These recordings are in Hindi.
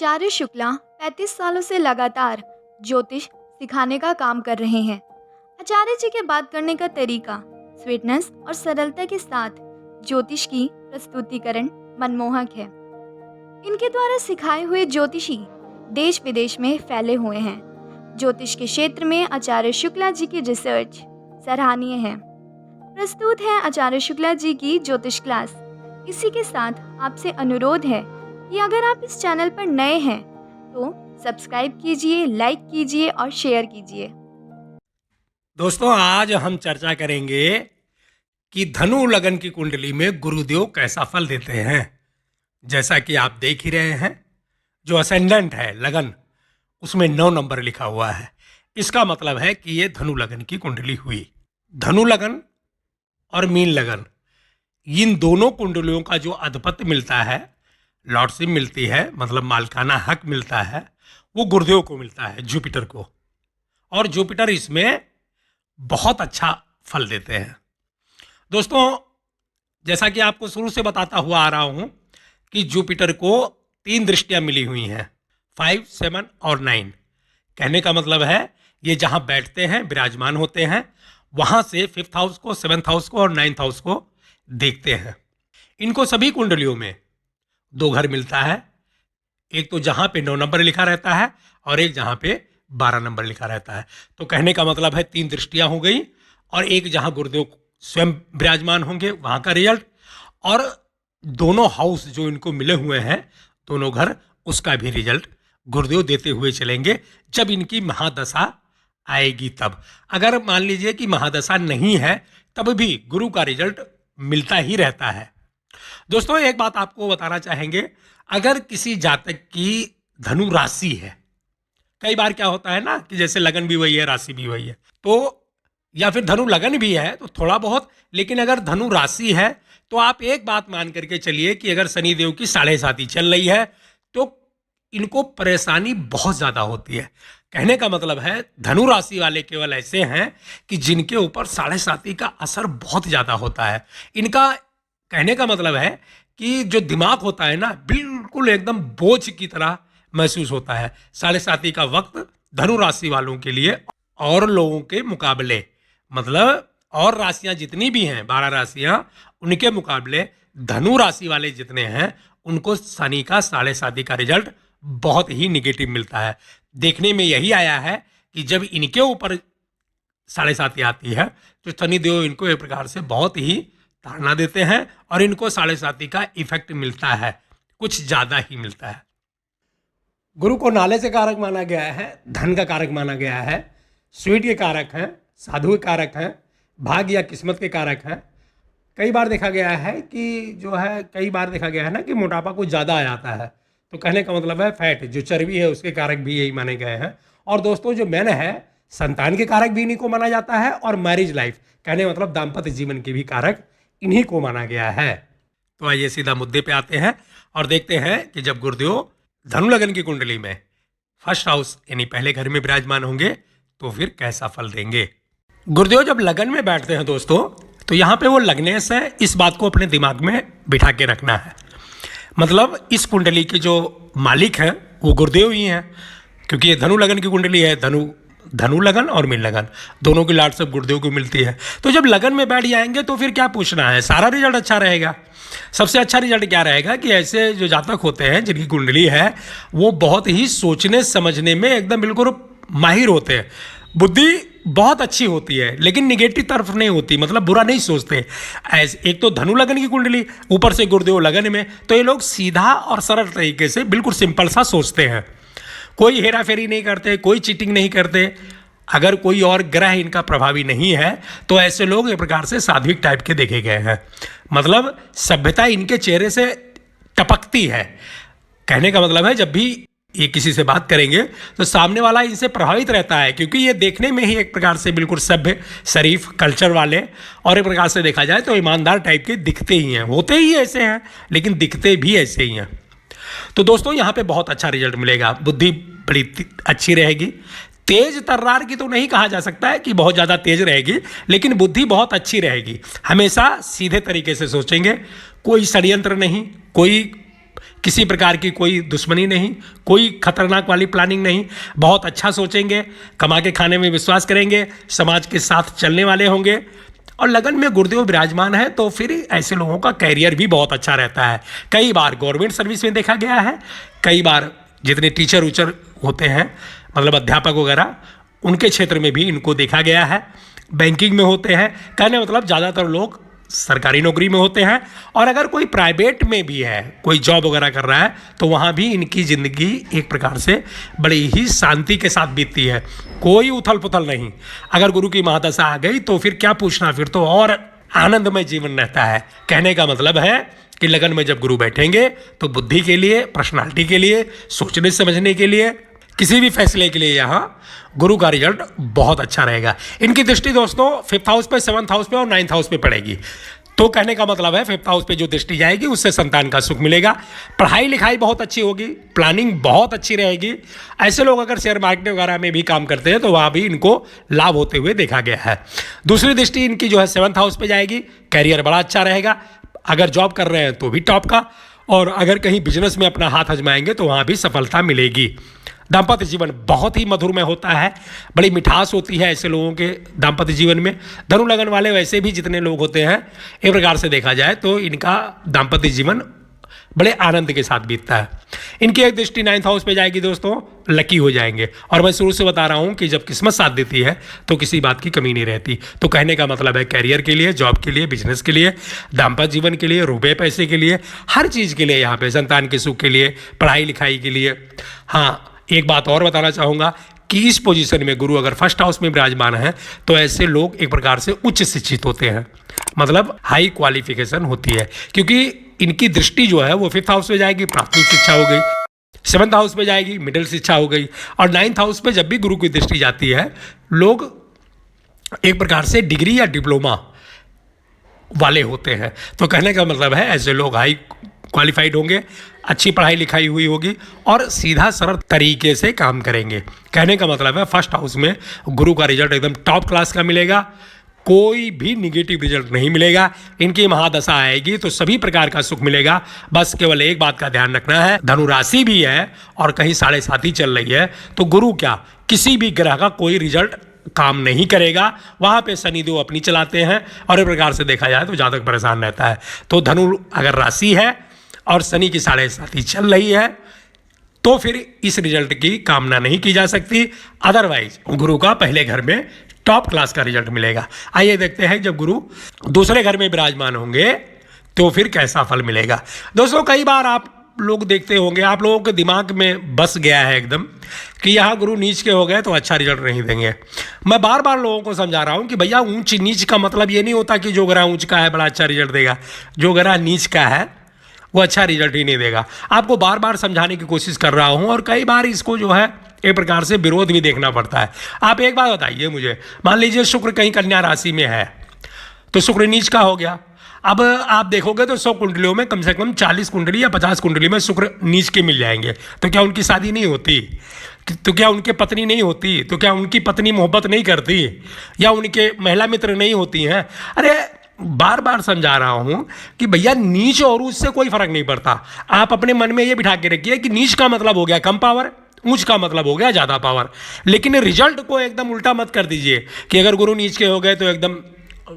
आचार्य शुक्ला 35 सालों से लगातार ज्योतिष सिखाने का काम कर रहे हैं। आचार्य जी के बात करने का तरीका स्वीटनेस और सरलता के साथ ज्योतिष की प्रस्तुतिकरण मनमोहक है। इनके द्वारा सिखाए हुए ज्योतिषी देश विदेश में फैले हुए हैं। ज्योतिष के क्षेत्र में आचार्य शुक्ला जी की रिसर्च सराहनीय है। प्रस्तुत है आचार्य शुक्ला जी की ज्योतिष क्लास। इसी के साथ आपसे अनुरोध है कि अगर आप इस चैनल पर नए हैं तो सब्सक्राइब कीजिए, लाइक कीजिए और शेयर कीजिए। दोस्तों, आज हम चर्चा करेंगे कि धनु लगन की कुंडली में गुरुदेव कैसा फल देते हैं। जैसा कि आप देख ही रहे हैं, जो असेंडेंट है लगन, उसमें 9 नंबर लिखा हुआ है। इसका मतलब है कि ये धनु लगन की कुंडली हुई। धनु लगन और मीन लगन, इन दोनों कुंडलियों का जो अधिपत्य मिलता है, लॉर्डशिप मिलती है, मतलब मालिकाना हक मिलता है, वो गुरुदेव को मिलता है, जुपिटर को। और जुपिटर इसमें बहुत अच्छा फल देते हैं। दोस्तों, जैसा कि आपको शुरू से बताता हुआ आ रहा हूं कि जुपिटर को 3 दृष्टियां मिली हुई हैं, 5, 7 और 9। कहने का मतलब है ये जहां बैठते हैं, विराजमान होते हैं, वहां से 5th हाउस को, 7th हाउस को और 9th हाउस को देखते हैं। इनको सभी कुंडलियों में 2 घर मिलता है। एक तो जहां पे 9 नंबर लिखा रहता है और एक जहां पे 12 नंबर लिखा रहता है। तो कहने का मतलब है 3 दृष्टियां हो गई, और एक जहां गुरुदेव स्वयं विराजमान होंगे वहां का रिजल्ट, और दोनों हाउस जो इनको मिले हुए हैं, दोनों घर, उसका भी रिजल्ट गुरुदेव देते हुए चलेंगे जब इनकी महादशा आएगी तब। अगर मान लीजिए कि महादशा नहीं है तब भी गुरु का रिजल्ट मिलता ही रहता है। दोस्तों, एक बात आपको बताना चाहेंगे, अगर किसी जातक की धनु राशि है, कई बार क्या होता है ना कि जैसे लगन भी वही है, राशि भी वही है, तो या फिर धनु लगन भी है तो थोड़ा बहुत, लेकिन अगर धनु राशि है तो आप एक बात मान करके चलिए कि अगर शनिदेव की 7.5 चल रही है तो इनको परेशानी बहुत ज़्यादा होती है। कहने का मतलब है धनु राशि वाले केवल ऐसे हैं कि जिनके ऊपर 7.5 का असर बहुत ज़्यादा होता है। इनका कहने का मतलब है कि जो दिमाग होता है ना, बिल्कुल एकदम बोझ की तरह महसूस होता है। 7.5 का वक्त धनु राशि वालों के लिए और लोगों के मुकाबले, मतलब और राशियां जितनी भी हैं, 12 राशियां, उनके मुकाबले धनु राशि वाले जितने हैं उनको शनि का 7.5 का रिजल्ट बहुत ही निगेटिव मिलता है। देखने में यही आया है कि जब इनके ऊपर 7.5 आती है तो शनिदेव इनको एक प्रकार से बहुत ही ताड़ना देते हैं और इनको 7.5 का इफेक्ट मिलता है, कुछ ज़्यादा ही मिलता है। गुरु को नाले से कारक माना गया है, धन का कारक माना गया है, स्वीट के कारक हैं, साधु के कारक हैं, भाग्य या किस्मत के कारक हैं। कई बार देखा गया है कि मोटापा कुछ ज़्यादा आ जाता है, तो कहने का मतलब है फैट, जो चर्बी है, उसके कारक भी यही माने गए हैं। और दोस्तों, जो मैन है, संतान के कारक भी इन्हीं को माना जाता है, और मैरिज लाइफ, कहने का मतलब दाम्पत्य जीवन के भी कारक इन्हीं को माना गया है। तो आइए सीधा मुद्दे पे आते हैं और देखते हैं कि जब गुरुदेव धनु लगन की कुंडली में 1st हाउस यानी पहले घर में विराजमान होंगे तो फिर कैसा फल देंगे। गुरुदेव जब लगन में बैठते हैं दोस्तों, तो यहाँ पे वो लगने से इस बात को अपने दिमाग में बिठा के रखना है। मतलब इस कुंडली के जो मालिक हैं वो गुरुदेव ही हैं, क्योंकि ये धनु लगन की कुंडली है। धनु लगन और मीन लगन दोनों की लॉर्डशिप गुरुदेव को मिलती है। तो जब लगन में बैठ जाएंगे तो फिर क्या पूछना है, सारा रिजल्ट अच्छा रहेगा। सबसे अच्छा रिजल्ट क्या रहेगा कि ऐसे जो जातक होते हैं जिनकी कुंडली है वो बहुत ही सोचने समझने में एकदम बिल्कुल माहिर होते हैं, बुद्धि बहुत अच्छी होती है, लेकिन निगेटिव तरफ नहीं होती, मतलब बुरा नहीं सोचते। ऐसे एक तो धनु लगन की कुंडली, ऊपर से गुरुदेव लगन में, तो ये लोग सीधा और सरल तरीके से बिल्कुल सिंपल सा सोचते हैं। कोई हेरा फेरी नहीं करते, कोई चीटिंग नहीं करते। अगर कोई और ग्रह इनका प्रभावी नहीं है तो ऐसे लोग एक प्रकार से सात्विक टाइप के देखे गए हैं, मतलब सभ्यता इनके चेहरे से टपकती है। कहने का मतलब है जब भी ये किसी से बात करेंगे तो सामने वाला इनसे प्रभावित रहता है, क्योंकि ये देखने में ही एक प्रकार से बिल्कुल सभ्य, शरीफ, कल्चर वाले, और एक प्रकार से देखा जाए तो ईमानदार टाइप के दिखते ही हैं। होते ही ऐसे हैं लेकिन दिखते भी ऐसे ही हैं। तो दोस्तों, यहाँ पे बहुत अच्छा रिजल्ट मिलेगा। बुद्धि बड़ी अच्छी रहेगी, तेज तर्रार की तो नहीं कहा जा सकता है कि बहुत ज़्यादा तेज रहेगी, लेकिन बुद्धि बहुत अच्छी रहेगी। हमेशा सीधे तरीके से सोचेंगे, कोई षड्यंत्र नहीं, कोई किसी प्रकार की कोई दुश्मनी नहीं, कोई खतरनाक वाली प्लानिंग नहीं, बहुत अच्छा सोचेंगे, कमा के खाने में विश्वास करेंगे, समाज के साथ चलने वाले होंगे और लगन में गुरुदेव विराजमान है तो फिर ऐसे लोगों का कैरियर भी बहुत अच्छा रहता है। कई बार गवर्नमेंट सर्विस में देखा गया है, कई बार जितने टीचर उचर होते हैं मतलब अध्यापक वगैरह उनके क्षेत्र में भी इनको देखा गया है, बैंकिंग में होते हैं, कहने मतलब ज़्यादातर लोग सरकारी नौकरी में होते हैं और अगर कोई प्राइवेट में भी है, कोई जॉब वगैरह कर रहा है तो वहाँ भी इनकी ज़िंदगी एक प्रकार से बड़ी ही शांति के साथ बीतती है, कोई उथल पुथल नहीं। अगर गुरु की महादशा आ गई तो फिर क्या पूछना, फिर तो और आनंदमय जीवन रहता है। कहने का मतलब है कि लगन में जब गुरु बैठेंगे तो बुद्धि के लिए, पर्सनालिटी के लिए, सोचने समझने के लिए, किसी भी फैसले के लिए यहाँ गुरु का रिजल्ट बहुत अच्छा रहेगा। इनकी दृष्टि दोस्तों 5th हाउस पे, 7th हाउस पे और 9th हाउस पे पड़ेगी। तो कहने का मतलब है 5th हाउस पे जो दृष्टि जाएगी उससे संतान का सुख मिलेगा, पढ़ाई लिखाई बहुत अच्छी होगी, प्लानिंग बहुत अच्छी रहेगी। ऐसे लोग अगर शेयर मार्केट वगैरह में भी काम करते हैं तो वहाँ भी इनको लाभ होते हुए देखा गया है। दूसरी दृष्टि इनकी जो है 7th हाउस पे जाएगी, कैरियर बड़ा अच्छा रहेगा, अगर जॉब कर रहे हैं तो भी टॉप का, और अगर कहीं बिजनेस में अपना हाथ आजमाएंगे तो वहाँ भी सफलता मिलेगी। दाम्पत्य जीवन बहुत ही मधुरमय होता है, बड़ी मिठास होती है ऐसे लोगों के दाम्पत्य जीवन में। धनु लगन वाले वैसे भी जितने लोग होते हैं एक प्रकार से देखा जाए तो इनका दाम्पत्य जीवन बड़े आनंद के साथ बीतता है। इनकी एक दृष्टि 9th हाउस पे जाएगी दोस्तों, लकी हो जाएंगे। और मैं शुरू से बता रहा हूँ कि जब किस्मत साथ देती है तो किसी बात की कमी नहीं रहती। तो कहने का मतलब है कैरियर के लिए, जॉब के लिए, बिजनेस के लिए, दाम्पत्य जीवन के लिए, रुपये पैसे के लिए, हर चीज़ के लिए, यहाँ पे संतान के सुख के लिए, पढ़ाई लिखाई के लिए। हाँ, एक बात और बताना चाहूँगा कि इस पोजीशन में गुरु अगर 1st हाउस में विराजमान है तो ऐसे लोग एक प्रकार से उच्च शिक्षित होते हैं, मतलब हाई क्वालिफिकेशन होती है, क्योंकि इनकी दृष्टि जो है वो 5th हाउस में जाएगी, प्राथमिक शिक्षा हो गई, 7th हाउस में जाएगी, मिडिल शिक्षा हो गई, और 9th हाउस में जब भी गुरु की दृष्टि जाती है लोग एक प्रकार से डिग्री या डिप्लोमा वाले होते हैं। तो कहने का मतलब है ऐसे लोग हाई क्वालिफाइड होंगे, अच्छी पढ़ाई लिखाई हुई होगी और सीधा सरल तरीके से काम करेंगे। कहने का मतलब है 1st हाउस में गुरु का रिजल्ट एकदम टॉप क्लास का मिलेगा, कोई भी निगेटिव रिजल्ट नहीं मिलेगा। इनकी महादशा आएगी तो सभी प्रकार का सुख मिलेगा। बस केवल एक बात का ध्यान रखना है, धनु राशि भी है और कहीं 7.5 चल रही है तो गुरु क्या किसी भी ग्रह का कोई रिजल्ट काम नहीं करेगा। वहाँ पे शनिदेव अपनी चलाते हैं और एक प्रकार से देखा जाए तो जातक परेशान रहता है। तो धनु अगर राशि है और शनि की 7.5 चल रही है तो फिर इस रिजल्ट की कामना नहीं की जा सकती। अदरवाइज गुरु का पहले घर में टॉप क्लास का रिजल्ट मिलेगा। आइए देखते हैं जब गुरु दूसरे घर में विराजमान होंगे तो फिर कैसा फल मिलेगा। दोस्तों कई बार आप लोग देखते होंगे, आप लोगों के दिमाग में बस गया है एकदम कि यहाँ गुरु नीच के हो गए तो अच्छा रिजल्ट नहीं देंगे। मैं बार बार लोगों को समझा रहा हूँ कि भैया ऊंच नीच का मतलब ये नहीं होता कि जो ग्रह ऊंच का है बड़ा अच्छा रिजल्ट देगा, जो ग्रह नीच का है वो अच्छा रिजल्ट ही नहीं देगा। आपको बार बार समझाने की कोशिश कर रहा हूँ और कई बार इसको जो है एक प्रकार से विरोध भी देखना पड़ता है। आप एक बात बताइए मुझे, मान लीजिए शुक्र कहीं कन्या राशि में है तो शुक्र नीच का हो गया। अब आप देखोगे तो 100 कुंडलियों में कम से कम 40 कुंडली या 50 कुंडली में शुक्र नीच के मिल जाएंगे। तो क्या उनकी शादी नहीं होती? तो क्या उनके पत्नी नहीं होती? तो क्या उनकी पत्नी मोहब्बत नहीं करती? या उनके महिला मित्र नहीं होती हैं? अरे बार बार समझा रहा हूं कि भैया नीच और उससे कोई फर्क नहीं पड़ता। आप अपने मन में ये बिठा के रखिए कि नीच का मतलब हो गया कम पावर, ऊंच का मतलब हो गया ज़्यादा पावर। लेकिन रिजल्ट को एकदम उल्टा मत कर दीजिए कि अगर गुरु नीच के हो गए तो एकदम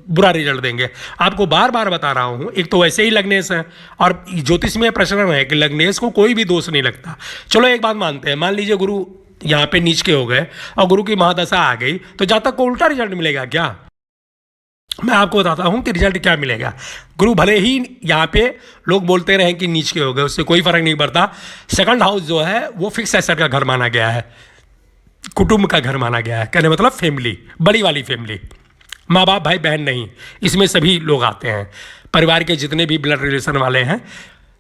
बुरा रिजल्ट देंगे। आपको बार बार बता रहा हूं, एक तो वैसे ही लग्नेश है और ज्योतिष में प्रचलन है कि लग्नेश को कोई भी दोष नहीं लगता। चलो एक बात मानते हैं, मान लीजिए गुरु यहाँ पे नीच के हो गए और गुरु की महादशा आ गई तो जातक को उल्टा रिजल्ट मिलेगा क्या? मैं आपको बताता हूं कि रिजल्ट क्या मिलेगा। गुरु भले ही यहाँ पे लोग बोलते रहे कि नीच के हो गए, उससे कोई फर्क नहीं पड़ता। 2nd हाउस जो है वो फिक्स एसेट का घर माना गया है, कुटुंब का घर माना गया है। कहने मतलब फैमिली, बड़ी वाली फैमिली, माँ बाप भाई बहन नहीं, इसमें सभी लोग आते हैं, परिवार के जितने भी ब्लड रिलेशन वाले हैं।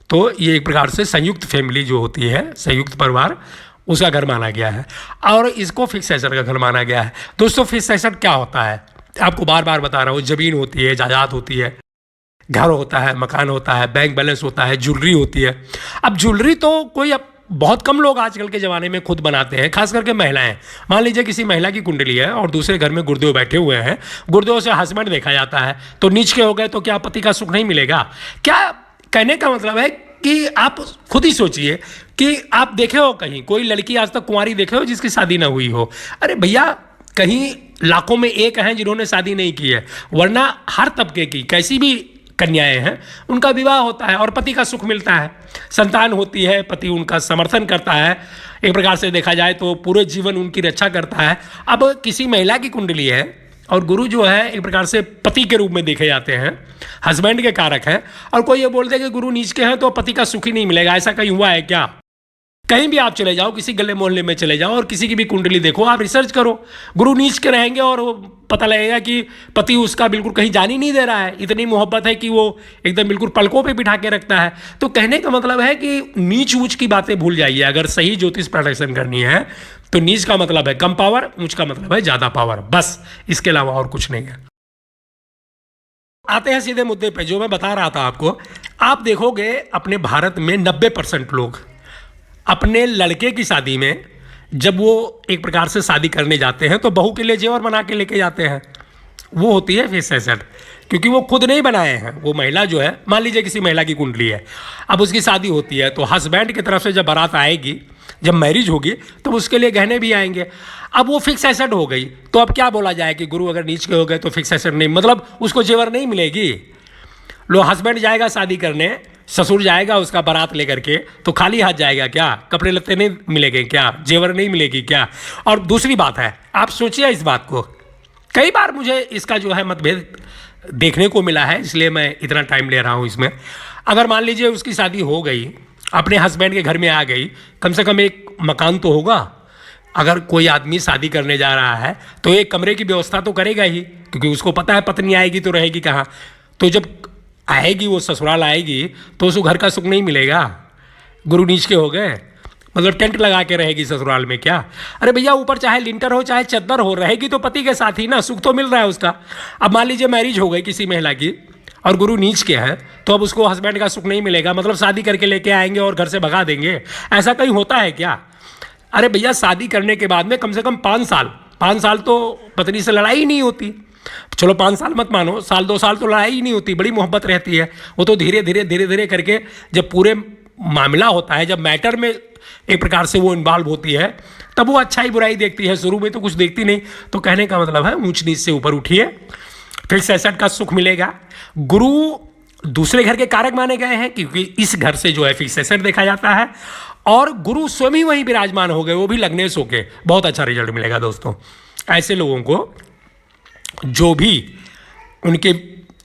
तो ये एक प्रकार से संयुक्त फैमिली जो होती है, संयुक्त परिवार, उसका घर माना गया है और इसको फिक्स एसेट का घर माना गया है। दोस्तों फिक्स एसेट क्या होता है? आपको बार बार बता रहा हूँ, ज़मीन होती है, जायदाद होती है, घर होता है, मकान होता है, बैंक बैलेंस होता है, ज्वेलरी होती है। अब ज्वेलरी तो कोई अब बहुत कम लोग आजकल के ज़माने में खुद बनाते हैं, खास करके महिलाएं। मान लीजिए किसी महिला की कुंडली है और दूसरे घर में गुरुदेव बैठे हुए हैं, गुरुदेव से हस्बैंड देखा जाता है तो नीच के हो गए तो क्या पति का सुख नहीं मिलेगा क्या? कहने का मतलब है कि आप खुद ही सोचिए कि आप देखे हो कहीं कोई लड़की आज तक कुंवारी देखे हो जिसकी शादी ना हुई हो? अरे भैया, कहीं लाखों में एक हैं जिन्होंने शादी नहीं की है, वरना हर तबके की कैसी भी कन्याएं हैं उनका विवाह होता है और पति का सुख मिलता है, संतान होती है, पति उनका समर्थन करता है, एक प्रकार से देखा जाए तो पूरे जीवन उनकी रक्षा करता है। अब किसी महिला की कुंडली है और गुरु जो है एक प्रकार से पति के रूप में देखे जाते हैं, हस्बैंड के कारक हैं, और कोई ये बोल दे कि गुरु नीच के हैं तो पति का सुख ही नहीं मिलेगा, ऐसा कहीं हुआ है क्या? कहीं भी आप चले जाओ, किसी गले मोहल्ले में चले जाओ और किसी की भी कुंडली देखो, आप रिसर्च करो, गुरु नीच के रहेंगे और वो पता लगेगा कि पति उसका बिल्कुल कहीं जान ही नहीं दे रहा है, इतनी मोहब्बत है कि वो एकदम बिल्कुल पलकों पे बिठा के रखता है। तो कहने का मतलब है कि नीच ऊंच की बातें भूल जाइए। अगर सही ज्योतिष प्रोडक्शन करनी है तो नीच का मतलब है कम पावर, ऊंच का मतलब है ज़्यादा पावर, बस, इसके अलावा और कुछ नहीं है। आते हैं सीधे मुद्दे पे, जो मैं बता रहा था आपको। आप देखोगे अपने भारत में 90% लोग अपने लड़के की शादी में जब वो एक प्रकार से शादी करने जाते हैं तो बहू के लिए जेवर बना के लेके जाते हैं, वो होती है फेस एसेट, क्योंकि वो खुद नहीं बनाए हैं। वो महिला जो है, मान लीजिए किसी महिला की कुंडली है, अब उसकी शादी होती है तो हस्बैंड की तरफ से जब बारात आएगी, जब मैरिज होगी, तो उसके लिए गहने भी आएंगे। अब वो फिक्स एसेट हो गई, तो अब क्या बोला जाए कि गुरु अगर नीच के हो गए तो फिक्स एसेट नहीं, मतलब उसको जेवर नहीं मिलेगी। लो, हस्बैंड जाएगा शादी करने, ससुर जाएगा उसका बारात लेकर के, तो खाली हाथ जाएगा क्या? कपड़े लत्ते नहीं मिलेंगे क्या? जेवर नहीं मिलेगी क्या? और दूसरी बात है, आप सोचिए इस बात को, कई बार मुझे इसका जो है मतभेद देखने को मिला है, इसलिए मैं इतना टाइम ले रहा हूँ इसमें। अगर मान लीजिए उसकी शादी हो गई, अपने हस्बैंड के घर में आ गई, कम से कम एक मकान तो होगा। अगर कोई आदमी शादी करने जा रहा है तो एक कमरे की व्यवस्था तो करेगा ही, क्योंकि उसको पता है पत्नी आएगी तो रहेगी कहाँ। तो जब आएगी, वो ससुराल आएगी, तो उसको घर का सुख नहीं मिलेगा। गुरु नीच के हो गए, मतलब टेंट लगा के रहेगी ससुराल में क्या? अरे भैया, ऊपर चाहे लिंटर हो चाहे चद्दर हो, रहेगी तो पति के साथ ही ना, सुख तो मिल रहा है उसका। अब मान लीजिए मैरिज हो गई किसी महिला की और गुरु नीच के है, तो अब उसको हस्बैंड का सुख नहीं मिलेगा, मतलब शादी करके लेके आएंगे और घर से भगा देंगे, ऐसा कहीं होता है क्या? अरे भैया, शादी करने के बाद में कम से कम 5 साल तो पत्नी से लड़ाई ही नहीं होती। चलो 5 साल मत मानो, साल 2 साल तो लड़ाई ही नहीं होती, बड़ी मोहब्बत रहती है। वो तो धीरे धीरे करके जब पूरे मामला होता है, जब मैटर में एक प्रकार से वो इन्वॉल्व होती है, तब वो अच्छाई बुराई देखती है। शुरू में तो कुछ देखती नहीं। तो कहने का मतलब है, ऊंच नीच से ऊपर उठिए, फिक्स एसेट का सुख मिलेगा। गुरु दूसरे घर के कारक माने गए हैं, क्योंकि इस घर से जो है फिक्स एसेट देखा जाता है, और गुरु स्वयं ही वहीं विराजमान हो गए, वो भी लग्नेश होके, बहुत अच्छा रिजल्ट मिलेगा दोस्तों। ऐसे लोगों को, जो भी उनके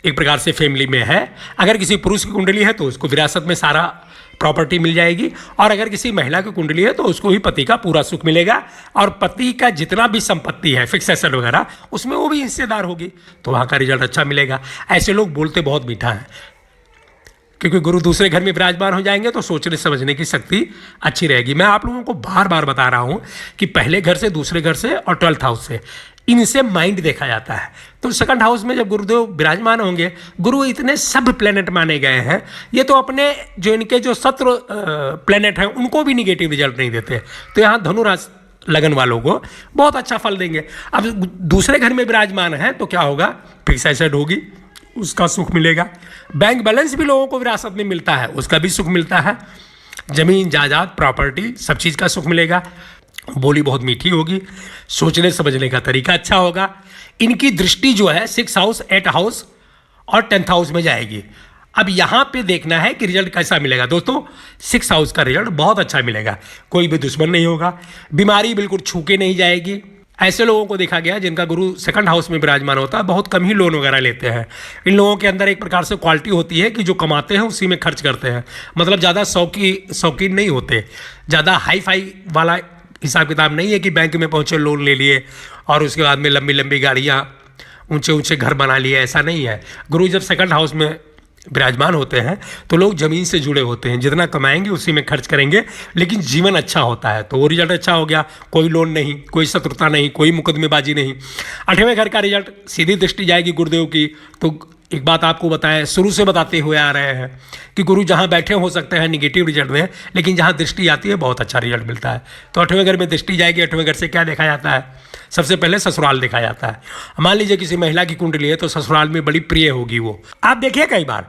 एक प्रकार से फैमिली में है, अगर किसी पुरुष की कुंडली है तो उसको विरासत में सारा प्रॉपर्टी मिल जाएगी, और अगर किसी महिला की कुंडली है तो उसको भी पति का पूरा सुख मिलेगा, और पति का जितना भी संपत्ति है, फिक्स एसेट वगैरह, उसमें वो भी हिस्सेदार होगी, तो वहाँ का रिजल्ट अच्छा मिलेगा। ऐसे लोग बोलते बहुत मीठा है, क्योंकि गुरु दूसरे घर में विराजमान हो जाएंगे तो सोचने समझने की शक्ति अच्छी रहेगी। मैं आप लोगों को बार बार बता रहा हूँ कि पहले घर से, दूसरे घर से और 12th हाउस से, इनसे माइंड देखा जाता है। तो 2nd हाउस में जब गुरुदेव विराजमान होंगे, गुरु इतने सब प्लेनेट माने गए हैं, ये तो अपने जो इनके जो शत्रु प्लेनेट हैं उनको भी निगेटिव रिजल्ट नहीं देते। तो यहाँ धनु राशि लगन वालों को बहुत अच्छा फल देंगे। अब दूसरे घर में विराजमान है तो क्या होगा? फिक्स एसेट होगी, उसका सुख मिलेगा। बैंक बैलेंस भी लोगों को विरासत में मिलता है, उसका भी सुख मिलता है। जमीन जायदाद प्रॉपर्टी सब चीज़ का सुख मिलेगा। बोली बहुत मीठी होगी, सोचने समझने का तरीका अच्छा होगा। इनकी दृष्टि जो है 6 हाउस, 8 हाउस और 10th हाउस में जाएगी। अब यहाँ पे देखना है कि रिजल्ट कैसा मिलेगा दोस्तों। 6 हाउस का रिजल्ट बहुत अच्छा मिलेगा, कोई भी दुश्मन नहीं होगा, बीमारी बिल्कुल छू के नहीं जाएगी। ऐसे लोगों को देखा गया जिनका गुरु 2nd हाउस में विराजमान होता है, बहुत कम ही लोन वगैरह लेते हैं। इन लोगों के अंदर एक प्रकार से क्वालिटी होती है कि जो कमाते हैं उसी में खर्च करते हैं, मतलब ज़्यादा शौकीन नहीं होते, ज़्यादा हाई फाई वाला हिसाब किताब नहीं है कि बैंक में पहुँचे, लोन ले लिए और उसके बाद में लंबी लंबी गाड़ियाँ, ऊंचे ऊंचे घर बना लिए, ऐसा नहीं है। गुरु जब 2nd हाउस में विराजमान होते हैं तो लोग ज़मीन से जुड़े होते हैं, जितना कमाएंगे उसी में खर्च करेंगे, लेकिन जीवन अच्छा होता है, तो वो रिजल्ट अच्छा हो गया। कोई लोन नहीं, कोई शत्रुता नहीं, कोई मुकदमेबाजी नहीं। 8वें घर का रिजल्ट सीधी दृष्टि जाएगी गुरुदेव की। तो एक बात आपको बताएं, शुरू से बताते हुए आ रहे हैं कि गुरु जहाँ बैठे हो सकते हैं निगेटिव रिजल्ट में, लेकिन जहाँ दृष्टि आती है बहुत अच्छा रिजल्ट मिलता है। तो 8वें घर में दृष्टि जाएगी। 8वें घर से क्या देखा जाता है? सबसे पहले ससुराल देखा जाता है। मान लीजिए किसी महिला की कुंडली है तो ससुराल में बड़ी प्रिय होगी वो। आप देखिए कई बार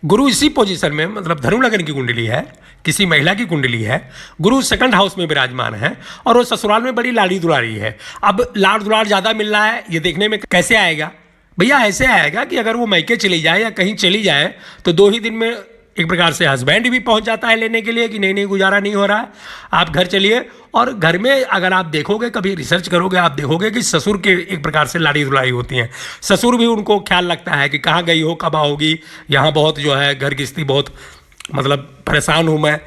गुरु इसी पोजीशन में, मतलब धनु लगन की कुंडली है, किसी महिला की कुंडली है, गुरु सेकंड हाउस में विराजमान है और वो ससुराल में बड़ी लाड़ी दुलारी है। अब लाड़ दुलार ज़्यादा मिल रहा है, ये देखने में कैसे आएगा भैया? ऐसे आएगा कि अगर वो मैके चली जाए या कहीं चली जाए तो 2 ही दिन में एक प्रकार से हस्बैंड भी पहुंच जाता है लेने के लिए कि नहीं गुजारा नहीं हो रहा है, आप घर चलिए। और घर में अगर आप देखोगे, कभी रिसर्च करोगे, आप देखोगे कि ससुर के एक प्रकार से लाड़ी दुलाई होती हैं। ससुर भी उनको ख्याल रखता है कि कहाँ गई हो, कब आओगी, यहाँ बहुत जो है घर की स्थिति बहुत मतलब परेशान हूँ मैं,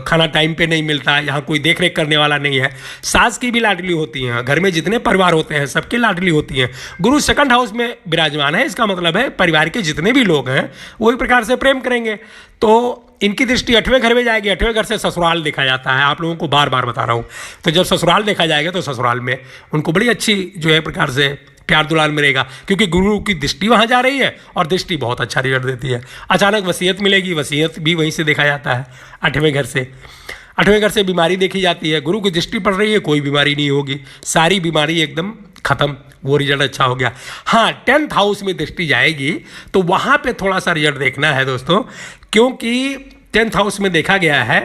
खाना टाइम पे नहीं मिलता, यहाँ कोई देख रेख करने वाला नहीं है। सास की भी लाडली होती हैं, घर में जितने परिवार होते हैं सबकी लाडली होती हैं। गुरु सेकंड हाउस में विराजमान है, इसका मतलब है परिवार के जितने भी लोग हैं वो एक प्रकार से प्रेम करेंगे। तो इनकी दृष्टि 8वें घर में जाएगी। 8वें घर से ससुराल देखा जाता है, आप लोगों को बार बार बता रहा हूँ। तो जब ससुराल देखा जाएगा तो ससुराल में उनको बड़ी अच्छी जो है प्रकार से प्यार दुलार मिलेगा, क्योंकि गुरु की दृष्टि वहाँ जा रही है और दृष्टि बहुत अच्छा रिजल्ट देती है। अचानक वसीयत मिलेगी, वसीयत भी वहीं से देखा जाता है 8वें घर से। 8वें घर से बीमारी देखी जाती है, गुरु की दृष्टि पड़ रही है, कोई बीमारी नहीं होगी, सारी बीमारी एकदम खत्म, वो रिजल्ट अच्छा हो गया। हाँ, 10th हाउस में दृष्टि जाएगी तो वहाँ पे थोड़ा सा रिजल्ट देखना है दोस्तों, क्योंकि 10th हाउस में देखा गया है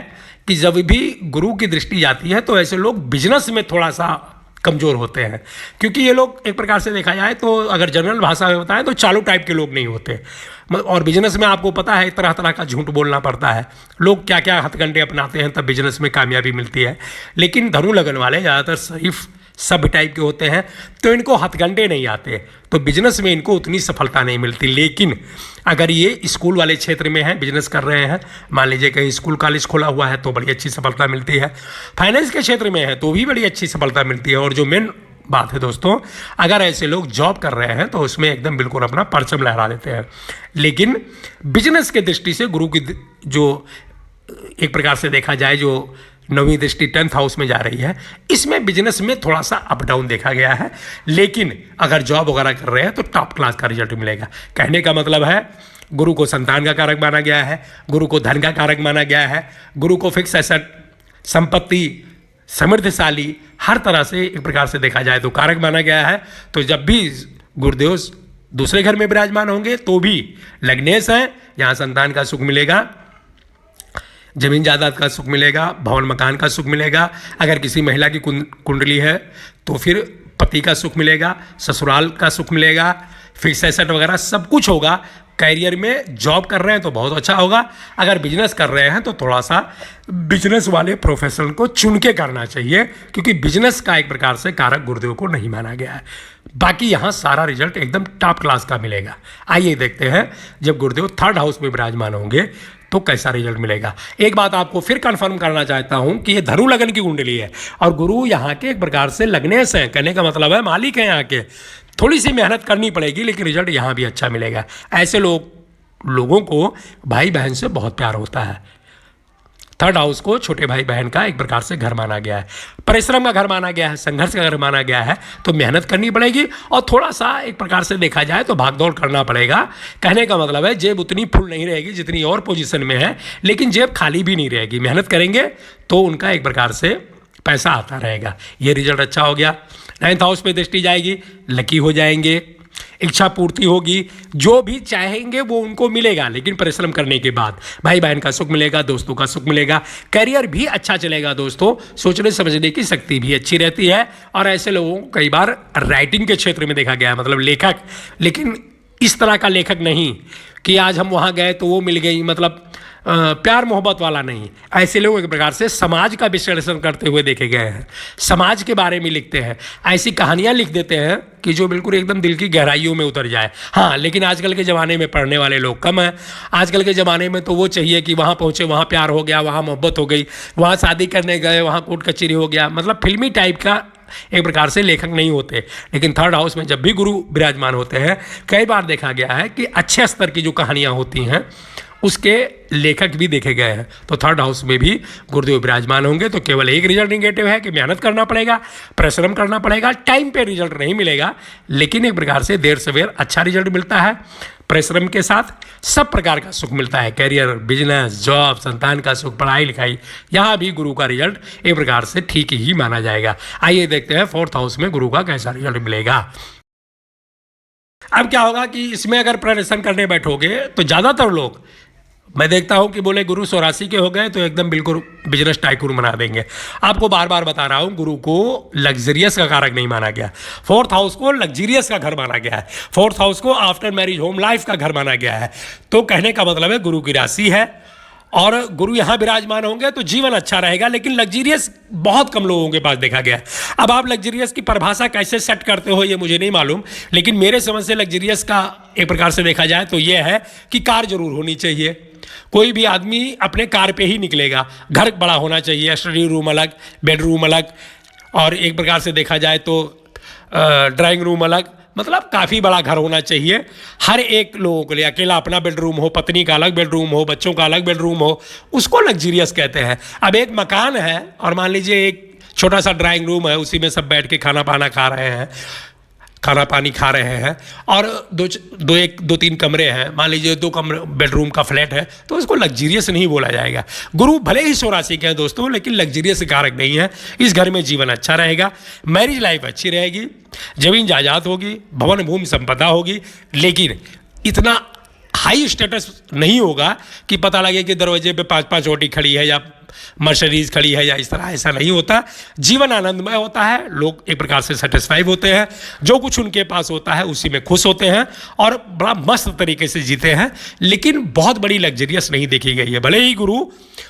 कि जब भी गुरु की दृष्टि जाती है तो ऐसे लोग बिजनेस में थोड़ा सा कमज़ोर होते हैं, क्योंकि ये लोग एक प्रकार से देखा जाए तो अगर जनरल भाषा में बताएं तो चालू टाइप के लोग नहीं होते। और बिजनेस में आपको पता है तरह तरह का झूठ बोलना पड़ता है, लोग क्या क्या हथकंडे अपनाते हैं तब बिजनेस में कामयाबी मिलती है। लेकिन धनु लगन वाले ज़्यादातर शरीफ सब टाइप के होते हैं, तो इनको हथकंडे नहीं आते, तो बिजनेस में इनको उतनी सफलता नहीं मिलती। लेकिन अगर ये स्कूल वाले क्षेत्र में है, बिजनेस कर रहे हैं, मान लीजिए कहीं स्कूल कॉलेज खोला हुआ है तो बड़ी अच्छी सफलता मिलती है। फाइनेंस के क्षेत्र में है तो भी बड़ी अच्छी सफलता मिलती है। और जो मेन बात है दोस्तों, अगर ऐसे लोग जॉब कर रहे हैं तो उसमें एकदम बिल्कुल अपना परचम लहरा देते हैं। लेकिन बिजनेस के दृष्टि से गुरु की जो एक प्रकार से देखा जाए, जो 9वीं दृष्टि 10th हाउस में जा रही है, इसमें बिजनेस में थोड़ा सा अप डाउन देखा गया है। लेकिन अगर जॉब वगैरह कर रहे हैं तो टॉप क्लास का रिजल्ट मिलेगा। कहने का मतलब है गुरु को संतान का कारक माना गया है, गुरु को धन का कारक माना गया है, गुरु को फिक्स एसेट, संपत्ति, समृद्धशाली, हर तरह से एक प्रकार से देखा जाए तो कारक माना गया है। तो जब भी गुरुदेव दूसरे घर में विराजमान होंगे तो भी लग्नेश है, यहाँ संतान का सुख मिलेगा, जमीन जायदाद का सुख मिलेगा, भवन मकान का सुख मिलेगा। अगर किसी महिला की कुंडली है तो फिर पति का सुख मिलेगा, ससुराल का सुख मिलेगा, फिक्स एसेट वगैरह सब कुछ होगा। कैरियर में जॉब कर रहे हैं तो बहुत अच्छा होगा। अगर बिजनेस कर रहे हैं तो थोड़ा सा बिजनेस वाले प्रोफेशनल को चुन के करना चाहिए, क्योंकि बिजनेस का एक प्रकार से कारक गुरुदेव को नहीं माना गया है। बाकी यहाँ सारा रिजल्ट एकदम टॉप क्लास का मिलेगा। आइए देखते हैं जब गुरुदेव 3rd हाउस में विराजमान होंगे तो कैसा रिजल्ट मिलेगा। एक बात आपको फिर कंफर्म करना चाहता हूं कि ये धनु लगन की कुंडली है और गुरु यहाँ के एक प्रकार से लग्नेश हैं, कहने का मतलब है मालिक हैं यहाँ के। थोड़ी सी मेहनत करनी पड़ेगी लेकिन रिजल्ट यहाँ भी अच्छा मिलेगा। ऐसे लोगों को भाई बहन से बहुत प्यार होता है। 3rd हाउस को छोटे भाई बहन का एक प्रकार से घर माना गया है, परिश्रम का घर माना गया है, संघर्ष का घर माना गया है। तो मेहनत करनी पड़ेगी और थोड़ा सा एक प्रकार से देखा जाए तो भागदौड़ करना पड़ेगा। कहने का मतलब है जेब उतनी फुल नहीं रहेगी जितनी और पोजीशन में है, लेकिन जेब खाली भी नहीं रहेगी। मेहनत करेंगे तो उनका एक प्रकार से पैसा आता रहेगा। ये रिजल्ट अच्छा हो गया। 9th हाउस पे दृष्टि जाएगी, लकी हो जाएंगे, इच्छा पूर्ति होगी, जो भी चाहेंगे वो उनको मिलेगा, लेकिन परिश्रम करने के बाद। भाई बहन का सुख मिलेगा, दोस्तों का सुख मिलेगा, करियर भी अच्छा चलेगा दोस्तों, सोचने समझने की शक्ति भी अच्छी रहती है। और ऐसे लोगों को कई बार राइटिंग के क्षेत्र में देखा गया है, मतलब लेखक, लेकिन इस तरह का लेखक नहीं कि आज हम वहाँ गए तो वो मिल गई, मतलब प्यार मोहब्बत वाला नहीं। ऐसे लोग एक प्रकार से समाज का विश्लेषण करते हुए देखे गए हैं, समाज के बारे में लिखते हैं, ऐसी कहानियाँ लिख देते हैं कि जो बिल्कुल एकदम दिल की गहराइयों में उतर जाए। हाँ, लेकिन आजकल के ज़माने में पढ़ने वाले लोग कम हैं। आजकल के ज़माने में तो वो चाहिए कि वहाँ पहुँचे, वहाँ प्यार हो गया, वहाँ मोहब्बत हो गई, वहाँ शादी करने गए, वहाँ कोर्ट कचहरी हो गया, मतलब फिल्मी टाइप का एक प्रकार से लेखक नहीं होते। लेकिन 3rd हाउस में जब भी गुरु विराजमान होते हैं, कई बार देखा गया है कि अच्छे स्तर की जो कहानियाँ होती हैं उसके लेखक भी देखे गए हैं। तो 3rd हाउस में भी गुरुदेव विराजमान होंगे तो केवल एक रिजल्ट निगेटिव है कि मेहनत करना पड़ेगा, परिश्रम करना पड़ेगा, टाइम पे रिजल्ट नहीं मिलेगा, लेकिन एक प्रकार से देर सवेर अच्छा रिजल्ट मिलता है। परिश्रम के साथ सब प्रकार का सुख मिलता है, कैरियर, बिजनेस, जॉब, संतान का सुख, पढ़ाई लिखाई, यहाँ भी गुरु का रिजल्ट एक प्रकार से ठीक ही माना जाएगा। आइए देखते हैं 4th हाउस में गुरु का कैसा रिजल्ट मिलेगा। अब क्या होगा कि इसमें अगर प्रदर्शन करने बैठोगे तो ज़्यादातर लोग मैं देखता हूं कि बोले गुरु 84 के हो गए तो एकदम बिल्कुल बिजनेस टाइकून बना देंगे। आपको बार बार बता रहा हूं, गुरु को लग्जरियस का कारक नहीं माना गया। फोर्थ हाउस को लग्जरियस का घर माना गया है। फोर्थ हाउस को आफ्टर मैरिज होम लाइफ का घर माना गया है। तो कहने का मतलब है गुरु की राशि है और गुरु यहां विराजमान होंगे तो जीवन अच्छा रहेगा, लेकिन लग्जरियस बहुत कम लोगों के पास देखा गया है। अब आप लग्जरियस की परिभाषा कैसे सेट करते हो ये मुझे नहीं मालूम, लेकिन मेरे समझ से लग्जरियस का एक प्रकार से देखा जाए तो यह है कि कार जरूर होनी चाहिए। कोई भी आदमी अपने कार पे ही निकलेगा। घर बड़ा होना चाहिए, स्टडी रूम अलग, बेडरूम अलग, और एक प्रकार से देखा जाए तो ड्राइंग रूम अलग, मतलब काफ़ी बड़ा घर होना चाहिए हर एक लोगों के लिए। अकेला अपना बेडरूम हो, पत्नी का अलग बेडरूम हो, बच्चों का अलग बेडरूम हो, उसको लग्जरियस कहते हैं। अब एक मकान है और मान लीजिए एक छोटा सा ड्राइंग रूम है, उसी में सब बैठ के खाना पानी खा रहे हैं और दो तीन कमरे हैं, मान लीजिए 2 कमरे बेडरूम का फ्लैट है, तो उसको लग्जरियस नहीं बोला जाएगा। गुरु भले ही 84 के हैं दोस्तों, लेकिन लग्जरियस कारक नहीं है। इस घर में जीवन अच्छा रहेगा, मैरिज लाइफ अच्छी रहेगी, जमीन जायदाद होगी, भवन भूमि संपदा होगी, लेकिन इतना हाई स्टेटस नहीं होगा कि पता लगे कि दरवाजे पे 5-5 ऑडी खड़ी है या मर्सिडीज खड़ी है या इस तरह। ऐसा नहीं होता। जीवन आनंदमय होता है, लोग एक प्रकार से सेटिस्फाइड होते हैं, जो कुछ उनके पास होता है उसी में खुश होते हैं और बड़ा मस्त तरीके से जीते हैं, लेकिन बहुत बड़ी लग्जरियस नहीं देखी गई है। भले ही गुरु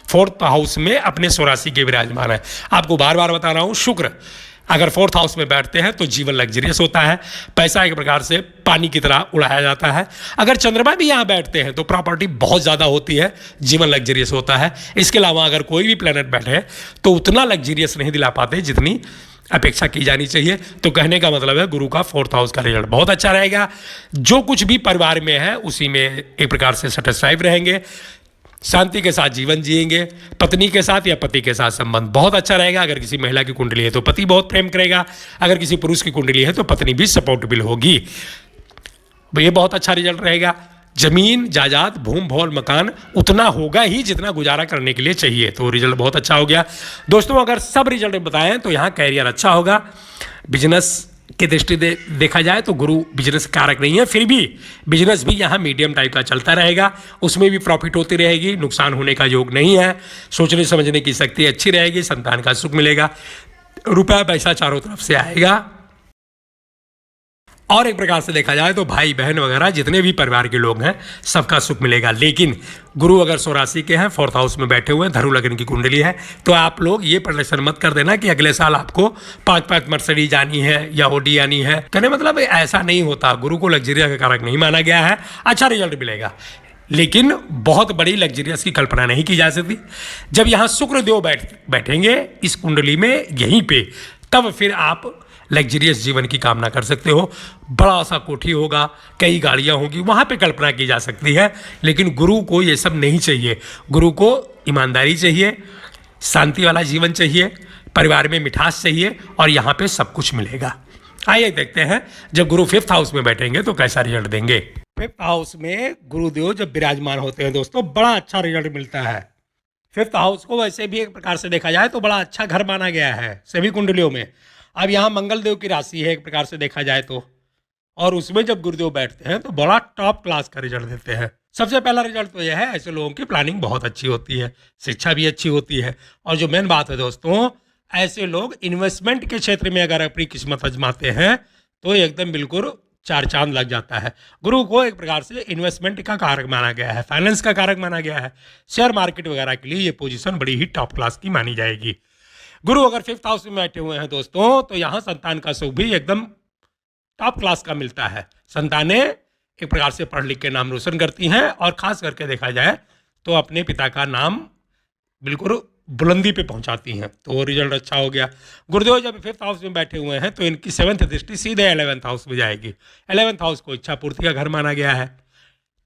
4th हाउस में अपने 84 के विराजमान है। आपको बार बार बता रहा हूँ, शुक्र अगर 4th हाउस में बैठते हैं तो जीवन लग्जरियस होता है, पैसा एक प्रकार से पानी की तरह उड़ाया जाता है। अगर चंद्रमा भी यहाँ बैठते हैं तो प्रॉपर्टी बहुत ज़्यादा होती है, जीवन लग्जरियस होता है। इसके अलावा अगर कोई भी प्लैनेट बैठे तो उतना लग्जरियस नहीं दिला पाते जितनी अपेक्षा की जानी चाहिए। तो कहने का मतलब है गुरु का 4th हाउस का रिजल्ट बहुत अच्छा रहेगा। जो कुछ भी परिवार में है उसी में एक प्रकार से सेटिस्फाइड रहेंगे, शांति के साथ जीवन जिएंगे। पत्नी के साथ या पति के साथ संबंध बहुत अच्छा रहेगा। अगर किसी महिला की कुंडली है तो पति बहुत प्रेम करेगा, अगर किसी पुरुष की कुंडली है तो पत्नी भी सपोर्टेबल होगी। ये बहुत अच्छा रिजल्ट रहेगा। जमीन जायदाद भूमि भवन मकान उतना होगा ही जितना गुजारा करने के लिए चाहिए, तो रिजल्ट बहुत अच्छा हो गया दोस्तों। अगर सब रिजल्ट बताएं तो यहाँ कैरियर अच्छा होगा। बिजनेस की दृष्टि देखा जाए तो गुरु बिजनेस कारक नहीं है, फिर भी बिजनेस भी यहाँ मीडियम टाइप का चलता रहेगा, उसमें भी प्रॉफिट होती रहेगी, नुकसान होने का योग नहीं है। सोचने समझने की शक्ति अच्छी रहेगी, संतान का सुख मिलेगा, रुपया पैसा चारों तरफ से आएगा। और एक प्रकार से देखा जाए तो भाई बहन वगैरह जितने भी परिवार के लोग हैं सबका सुख मिलेगा। लेकिन गुरु अगर 84 के हैं, 4th हाउस में बैठे हुए हैं, धनु लग्न की कुंडली है, तो आप लोग ये प्रदर्शन मत कर देना कि अगले साल आपको 5-5 मर्सिडीज आनी है या ऑडी आनी है। कहने मतलब ऐसा नहीं होता। गुरु को लग्जरियस का कारक नहीं माना गया है। अच्छा रिजल्ट मिलेगा, लेकिन बहुत बड़ी लग्जरियस की कल्पना नहीं की जा सकती। जब यहाँ शुक्र देव बैठेंगे इस कुंडली में यहीं पे, तब फिर आप लग्जरियस जीवन की कामना कर सकते हो। बड़ा सा कोठी होगा, कई गाड़ियाँ होंगी, वहाँ पे कल्पना की जा सकती है, लेकिन गुरु को ये सब नहीं चाहिए। गुरु को ईमानदारी चाहिए, शांति वाला जीवन चाहिए, परिवार में मिठास चाहिए, और यहाँ पे सब कुछ मिलेगा। आइए देखते हैं जब गुरु 5th हाउस में बैठेंगे तो कैसा रिजल्ट देंगे। 5th हाउस में गुरुदेव जब विराजमान होते हैं दोस्तों, बड़ा अच्छा रिजल्ट मिलता है। 5th हाउस को वैसे भी एक प्रकार से देखा जाए तो बड़ा अच्छा घर माना गया है सभी कुंडलियों में। अब यहाँ मंगल देव की राशि है एक प्रकार से देखा जाए तो, और उसमें जब गुरुदेव बैठते हैं तो बड़ा टॉप क्लास का रिजल्ट देते हैं। सबसे पहला रिजल्ट तो यह है, ऐसे लोगों की प्लानिंग बहुत अच्छी होती है, शिक्षा भी अच्छी होती है, और जो मेन बात है दोस्तों, ऐसे लोग इन्वेस्टमेंट के क्षेत्र में अगर अपनी किस्मत आजमाते हैं तो एकदम बिल्कुल 4 चांद लग जाता है। गुरु को एक प्रकार से इन्वेस्टमेंट का कारक माना गया है, फाइनेंस का कारक माना गया है। शेयर मार्केट वगैरह के लिए ये पोजीशन बड़ी ही टॉप क्लास की मानी जाएगी। गुरु अगर 5th हाउस में बैठे हुए हैं दोस्तों, तो यहाँ संतान का सुख भी एकदम टॉप क्लास का मिलता है। संतानें एक प्रकार से पढ़ लिख के नाम रोशन करती हैं, और खास करके देखा जाए तो अपने पिता का नाम बिल्कुल बुलंदी पे पहुंचाती हैं, तो वो रिजल्ट अच्छा हो गया। गुरुदेव जब 5th हाउस में बैठे हुए हैं तो इनकी 7th दृष्टि सीधे 11th हाउस में जाएगी। 11th हाउस को इच्छा पूर्ति का घर माना गया है,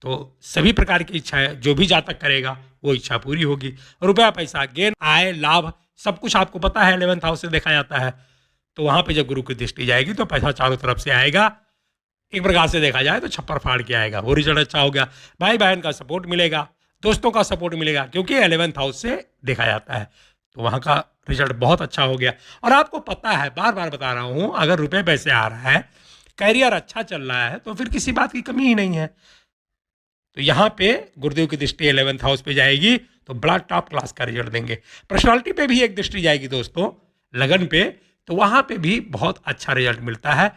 तो सभी प्रकार की इच्छाएं जो भी जातक करेगा वो इच्छा पूरी होगी। रुपया पैसा गेन आय लाभ सब कुछ आपको पता है 11th हाउस से देखा जाता है, तो वहाँ पे जब गुरु की दृष्टि जाएगी तो पैसा चारों तरफ से आएगा। एक प्रकार से देखा जाए तो छप्पर फाड़ के आएगा, वो रिजल्ट अच्छा हो गया। भाई बहन का सपोर्ट मिलेगा, दोस्तों का सपोर्ट मिलेगा, क्योंकि 11th हाउस से देखा जाता है, तो वहाँ का रिजल्ट बहुत अच्छा हो गया। और आपको पता है, बार बार बता रहा हूँ, अगर रुपये पैसे आ रहा है, कैरियर अच्छा चल रहा है, तो फिर किसी बात की कमी ही नहीं है। तो यहाँ पे गुरुदेव की दृष्टि 11th हाउस पे जाएगी तो बड़ा टॉप क्लास का रिजल्ट देंगे। पर्सनालिटी पे भी एक दृष्टि जाएगी दोस्तों, लगन पे, तो वहाँ पे भी बहुत अच्छा रिजल्ट मिलता है।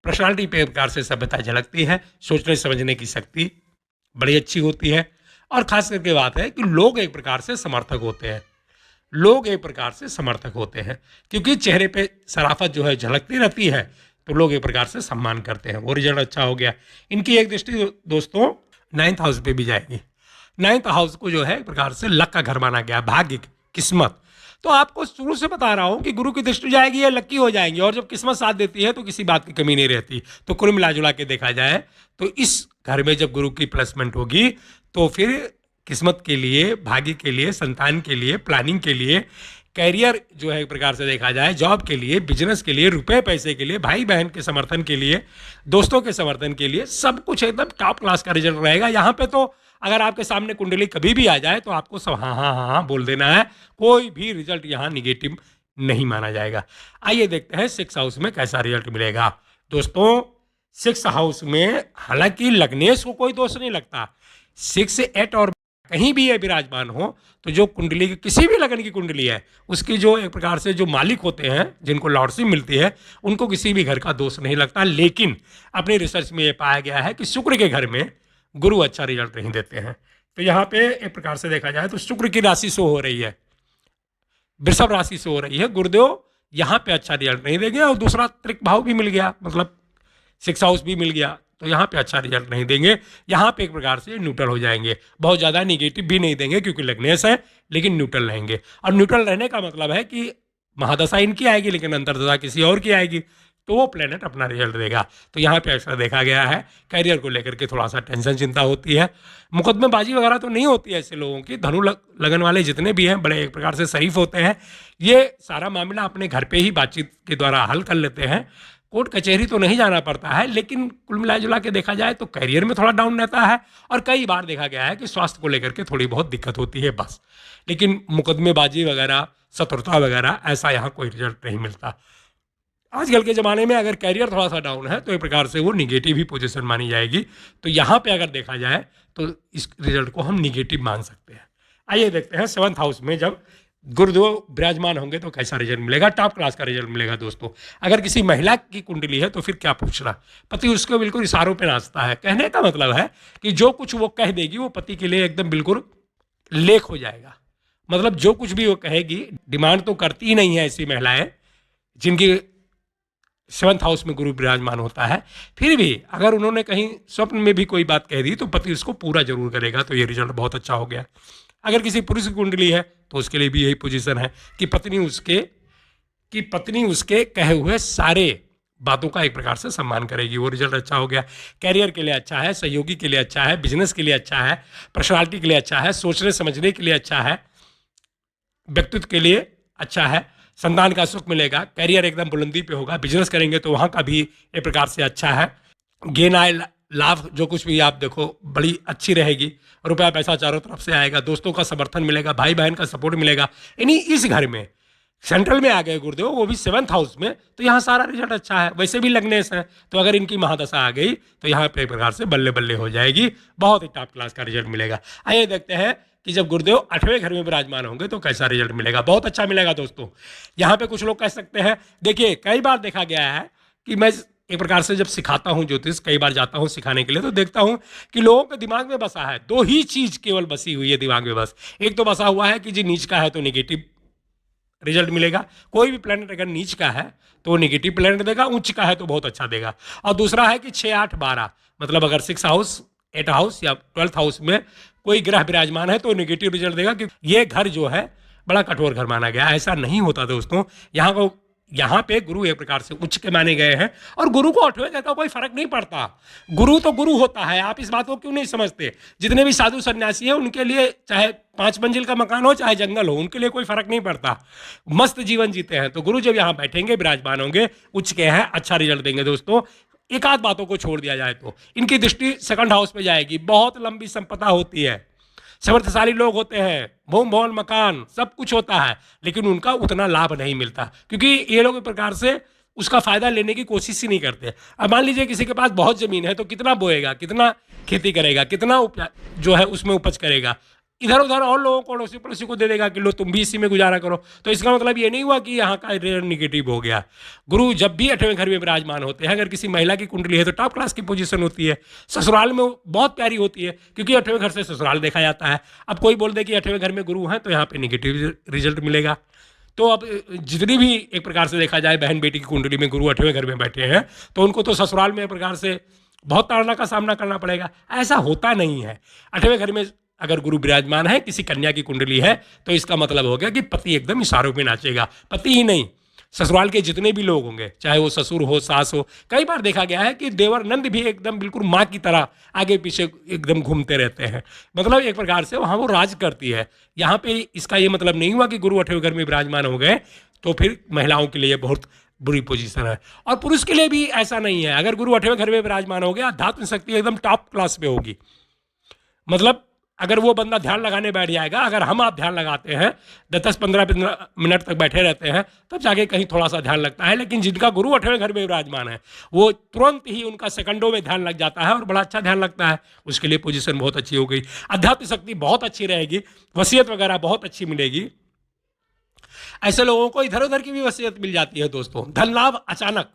पर्सनालिटी पे प्रकार से सभ्यता झलकती है, सोचने समझने की शक्ति बड़ी अच्छी होती है, और खास करके बात है कि लोग एक प्रकार से समर्थक होते हैं। लोग एक प्रकार से समर्थक होते हैं क्योंकि चेहरे पे शराफत जो है झलकती रहती है, तो लोग एक प्रकार से सम्मान करते हैं। वो रिजल्ट अच्छा हो गया। इनकी एक दृष्टि दोस्तों 9th हाउस पे भी जाएगी। 9th हाउस को जो है एक प्रकार से लक का घर माना गया, भाग्य, किस्मत। तो आपको शुरू से बता रहा हूं कि गुरु की दृष्टि जाएगी या लक्की हो जाएंगे, और जब किस्मत साथ देती है तो किसी बात की कमी नहीं रहती। तो कुल मिला जुला के देखा जाए तो इस घर में जब गुरु की प्लेसमेंट होगी तो फिर किस्मत के लिए, भाग्य के लिए, संतान के लिए, प्लानिंग के लिए, कैरियर जो है एक प्रकार से देखा जाए, जॉब के लिए, बिजनेस के लिए, रुपए पैसे के लिए, भाई बहन के समर्थन के लिए, दोस्तों के समर्थन के लिए, सब कुछ एकदम टॉप क्लास का रिजल्ट रहेगा। यहाँ पे तो अगर आपके सामने कुंडली कभी भी आ जाए तो आपको सब हाँ हाँ हाँ हाँ बोल देना है, कोई भी रिजल्ट यहाँ निगेटिव नहीं माना जाएगा। आइए देखते हैं 6th हाउस में कैसा रिजल्ट मिलेगा। दोस्तों 6th हाउस में हालांकि लग्नेश को कोई दोष नहीं लगता, 6, 8 और कहीं भी ये विराजमान हो तो जो कुंडली की किसी भी लगन की कुंडली है उसकी जो एक प्रकार से जो मालिक होते हैं, जिनको लॉर्डशिप मिलती है, उनको किसी भी घर का दोष नहीं लगता। लेकिन अपनी रिसर्च में ये पाया गया है कि शुक्र के घर में गुरु अच्छा रिजल्ट नहीं देते हैं। तो यहाँ पे एक प्रकार से देखा जाए तो शुक्र की राशि शो हो रही है, वृषभ राशि से हो रही है। गुरुदेव यहाँ पे अच्छा रिजल्ट नहीं देंगे, और दूसरा त्रिक भाव भी मिल गया, मतलब 6th हाउस भी मिल गया, तो यहाँ पे अच्छा रिजल्ट नहीं देंगे। यहाँ पे एक प्रकार से न्यूट्रल हो जाएंगे, बहुत ज़्यादा निगेटिव भी नहीं देंगे क्योंकि लग्नेश है, लेकिन न्यूट्रल रहेंगे। और न्यूट्रल रहने का मतलब है कि महादशा इनकी आएगी लेकिन अंतर्दशा किसी और की आएगी, तो वो प्लेनेट अपना रिजल्ट देगा। तो यहाँ पे ऐसा देखा गया है, करियर को लेकर के थोड़ा सा टेंशन चिंता होती है, मुकदमेबाजी वगैरह तो नहीं होती है ऐसे लोगों की। धनु लगन वाले जितने भी हैं बड़े एक प्रकार से शरीफ होते हैं, ये सारा मामला अपने घर पे ही बातचीत के द्वारा हल कर लेते हैं। कोर्ट कचहरी तो नहीं जाना पड़ता है, लेकिन कुल मिला जुला के देखा जाए तो करियर में थोड़ा डाउन रहता है, और कई बार देखा गया है कि स्वास्थ्य को लेकर के थोड़ी बहुत दिक्कत होती है बस। लेकिन मुकदमेबाजी वगैरह, शत्रुता वगैरह, ऐसा यहाँ कोई रिजल्ट नहीं मिलता। आजकल के ज़माने में अगर कैरियर थोड़ा सा डाउन है तो एक प्रकार से वो निगेटिव ही पोजीशन मानी जाएगी। तो यहाँ पे अगर देखा जाए तो इस रिजल्ट को हम निगेटिव मान सकते हैं। आइए देखते हैं 7th हाउस में जब गुरुदेव विराजमान होंगे तो कैसा रिजल्ट मिलेगा। टॉप क्लास का रिजल्ट मिलेगा दोस्तों। अगर किसी महिला की कुंडली है तो फिर क्या पूछना, पति उसको बिल्कुल इशारों पे नाचता है। कहने का मतलब है कि जो कुछ वो कह देगी वो पति के लिए एकदम बिल्कुल लेख हो जाएगा। मतलब जो कुछ भी वो कहेगी, डिमांड तो करती ही नहीं है ऐसी महिलाएं जिनकी 7th हाउस में गुरु विराजमान होता है। फिर भी अगर उन्होंने कहीं स्वप्न में भी कोई बात कह दी तो पति उसको पूरा जरूर करेगा। तो ये रिजल्ट बहुत अच्छा हो गया। अगर किसी पुरुष की कुंडली है तो उसके लिए भी यही पोजीशन है कि पत्नी उसके कहे हुए सारे बातों का एक प्रकार से सम्मान करेगी। वो रिजल्ट अच्छा हो गया। कैरियर के लिए अच्छा है, सहयोगी के लिए अच्छा है, बिजनेस के लिए अच्छा है, पर्सनालिटी के लिए अच्छा है, सोचने समझने के लिए अच्छा है, व्यक्तित्व के लिए अच्छा है, संतान का सुख मिलेगा, कैरियर एकदम बुलंदी पे होगा, बिजनेस करेंगे तो वहाँ का भी एक प्रकार से अच्छा है, गेन आए, लाभ जो कुछ भी आप देखो बड़ी अच्छी रहेगी, रुपया पैसा चारों तरफ से आएगा, दोस्तों का समर्थन मिलेगा, भाई बहन का सपोर्ट मिलेगा। यानी इस घर में सेंट्रल में आ गए गुरुदेव, वो भी 7th हाउस में, तो यहाँ सारा रिजल्ट अच्छा है। वैसे भी लग्नेश है, तो अगर इनकी महादशा आ गई तो यहाँ पे एक प्रकार से बल्ले बल्ले हो जाएगी, बहुत ही टॉप क्लास का रिजल्ट मिलेगा। आइए देखते हैं कि जब गुरुदेव 8वें घर में विराजमान होंगे तो कैसा रिजल्ट मिलेगा। बहुत अच्छा मिलेगा दोस्तों। यहाँ पे कुछ लोग कह सकते हैं, देखिए कई बार देखा गया है कि मैं एक प्रकार से जब सिखाता हूँ ज्योतिष, कई बार जाता हूँ सिखाने के लिए, तो देखता हूँ कि लोगों के दिमाग में बसा है, दो ही चीज केवल बसी हुई है दिमाग में बस। एक तो बसा हुआ है कि जी नीच का है तो निगेटिव रिजल्ट मिलेगा, कोई भी प्लेनेट अगर नीच का है तो निगेटिव प्लेनेट देगा, उच्च का है तो बहुत अच्छा देगा। और दूसरा है कि 6, 8, 12, मतलब अगर 6 हाउस, 8 हाउस या 12th हाउस में कोई ग्रह विराजमान है तो नेगेटिव रिजल्ट देगा, कि ये घर जो है बड़ा कठोर घर माना गया। ऐसा नहीं होता दोस्तों। यहाँ पे गुरु एक प्रकार से उच्च के माने गए हैं, और गुरु को 8वें घर का कोई फर्क नहीं पड़ता। गुरु तो गुरु होता है। आप इस बात को क्यों नहीं समझते? जितने भी साधु सन्यासी हैं उनके लिए चाहे 5 मंजिल का मकान हो चाहे जंगल हो, उनके लिए कोई फर्क नहीं पड़ता, मस्त जीवन जीते हैं। तो गुरु जब यहाँ बैठेंगे, विराजमान होंगे, उच्च के हैं, अच्छा रिजल्ट देंगे दोस्तों। एक आध बातों को छोड़ दिया जाए तो इनकी दृष्टि 2nd हाउस पे जाएगी। बहुत लंबी संपदा होती है, समर्थशाली लोग होते हैं, भूम भवन मकान सब कुछ होता है, लेकिन उनका उतना लाभ नहीं मिलता, क्योंकि ये लोग एक प्रकार से उसका फायदा लेने की कोशिश ही नहीं करते। अब मान लीजिए किसी के पास बहुत जमीन है तो कितना बोएगा, कितना खेती करेगा, कितना जो है उसमें उपज करेगा, इधर उधर और लोगों को, अड़ोसी पड़ोसी को दे देगा कि लो तुम भी इसी में गुजारा करो। तो इसका मतलब ये नहीं हुआ कि यहाँ का रिजल्ट निगेटिव हो गया। गुरु जब भी 8वें घर में विराजमान होते हैं, अगर किसी महिला की कुंडली है तो टॉप क्लास की पोजीशन होती है, ससुराल में बहुत प्यारी होती है, क्योंकि 8वें घर से ससुराल देखा जाता है। अब कोई बोल दे कि 8वें घर में गुरु हैं तो यहाँ पे निगेटिव रिजल्ट मिलेगा। तो अब जितनी भी एक प्रकार से देखा जाए बहन बेटी की कुंडली में गुरु 8वें घर में बैठे हैं तो उनको तो ससुराल में एक प्रकार से बहुत ताड़ना का सामना करना पड़ेगा। ऐसा होता नहीं है। 8वें घर में अगर गुरु विराजमान है, किसी कन्या की कुंडली है, तो इसका मतलब हो गया कि पति एकदम इशारों में नाचेगा। पति ही नहीं, ससुराल के जितने भी लोग होंगे, चाहे वो ससुर हो, सास हो। कई बार देखा गया है कि देवर नंद भी एकदम बिल्कुल माँ की तरह आगे पीछे एकदम घूमते रहते हैं। मतलब एक प्रकार से वहाँ वो राज करती है। यहाँ पे इसका ये मतलब नहीं हुआ कि गुरु 8वें घर में विराजमान हो गए तो फिर महिलाओं के लिए बहुत बुरी पोजीशन है। और पुरुष के लिए भी ऐसा नहीं है। अगर गुरु 8वें घर में विराजमान हो गया, अध्यात्म शक्ति एकदम टॉप क्लास पे होगी। मतलब अगर वो बंदा ध्यान लगाने बैठ जाएगा, अगर हम आप ध्यान लगाते हैं 10-15 मिनट तक बैठे रहते हैं तब जाके कहीं थोड़ा सा ध्यान लगता है। लेकिन जिनका गुरु 8वें घर में विराजमान है वो तुरंत ही उनका सेकंडों में ध्यान लग जाता है और बड़ा अच्छा ध्यान लगता है। उसके लिए पोजीशन बहुत अच्छी हो गई, अध्यात्म शक्ति बहुत अच्छी रहेगी, वसीयत वगैरह बहुत अच्छी मिलेगी। ऐसे लोगों को इधर उधर की भी वसीयत मिल जाती है दोस्तों। धन लाभ अचानक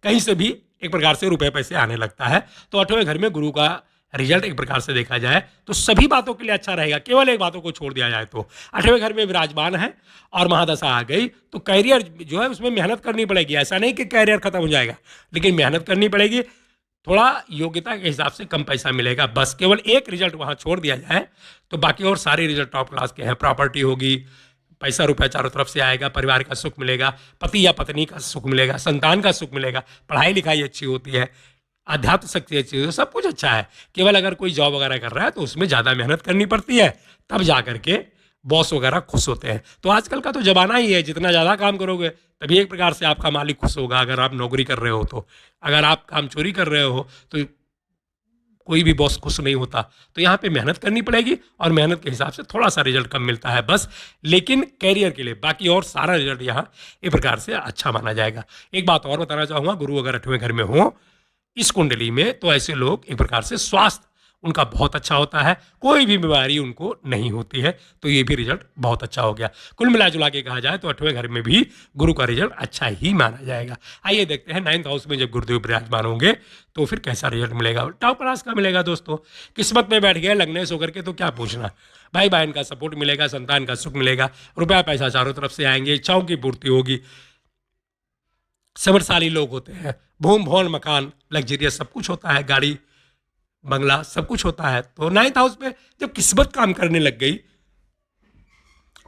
कहीं से भी एक प्रकार से रुपए पैसे आने लगता है। तो 8वें घर में गुरु का रिजल्ट एक प्रकार से देखा जाए तो सभी बातों के लिए अच्छा रहेगा। केवल एक बातों को छोड़ दिया जाए तो 8वें घर में विराजमान है और महादशा आ गई तो कैरियर जो है उसमें मेहनत करनी पड़ेगी। ऐसा नहीं कि कैरियर खत्म हो जाएगा, लेकिन मेहनत करनी पड़ेगी। थोड़ा योग्यता के हिसाब से कम पैसा मिलेगा। बस केवल एक रिजल्ट वहाँ छोड़ दिया जाए तो बाकी और सारे रिजल्ट टॉप क्लास के हैं। प्रॉपर्टी होगी, पैसा रुपया चारों तरफ से आएगा, परिवार का सुख मिलेगा, पति या पत्नी का सुख मिलेगा, संतान का सुख मिलेगा, पढ़ाई लिखाई अच्छी होती है, अध्यात्म शक्ति अच्छी होती है, सब कुछ अच्छा है। केवल अगर कोई जॉब वगैरह कर रहा है तो उसमें ज़्यादा मेहनत करनी पड़ती है, तब जा करके बॉस वगैरह खुश होते हैं। तो आजकल का तो ज़माना ही है, जितना ज़्यादा काम करोगे तभी एक प्रकार से आपका मालिक खुश होगा। अगर आप नौकरी कर रहे हो तो, अगर आप काम चोरी कर रहे हो तो कोई भी बॉस खुश नहीं होता। तो यहाँ पे मेहनत करनी पड़ेगी और मेहनत के हिसाब से थोड़ा सा रिजल्ट कम मिलता है बस। लेकिन कैरियर के लिए बाकी और सारा रिजल्ट यहाँ एक प्रकार से अच्छा माना जाएगा। एक बात और बताना चाहूँगा, गुरु अगर 8वें घर में हो इस कुंडली में तो ऐसे लोग एक प्रकार से स्वास्थ्य उनका बहुत अच्छा होता है, कोई भी बीमारी उनको नहीं होती है। तो ये भी रिजल्ट बहुत अच्छा हो गया। कुल मिला जुला के कहा जाए तो 8वें घर में भी गुरु का रिजल्ट अच्छा ही माना जाएगा। आइए देखते हैं 9th हाउस में जब गुरुदेव विराजमान होंगे तो फिर कैसा रिजल्ट मिलेगा। टॉप क्लास का मिलेगा दोस्तों। किस्मत में बैठ गए लग्नेश होकर के तो क्या पूछना। भाई बहन का सपोर्ट मिलेगा, संतान का सुख मिलेगा, रुपया पैसा चारों तरफ से आएंगे, इच्छाओं की पूर्ति होगी। समर्थशाली लोग होते हैं, भूम भवन मकान लग्जरियस सब कुछ होता है, गाड़ी बंगला सब कुछ होता है। तो 9th हाउस में जब किस्मत काम करने लग गई,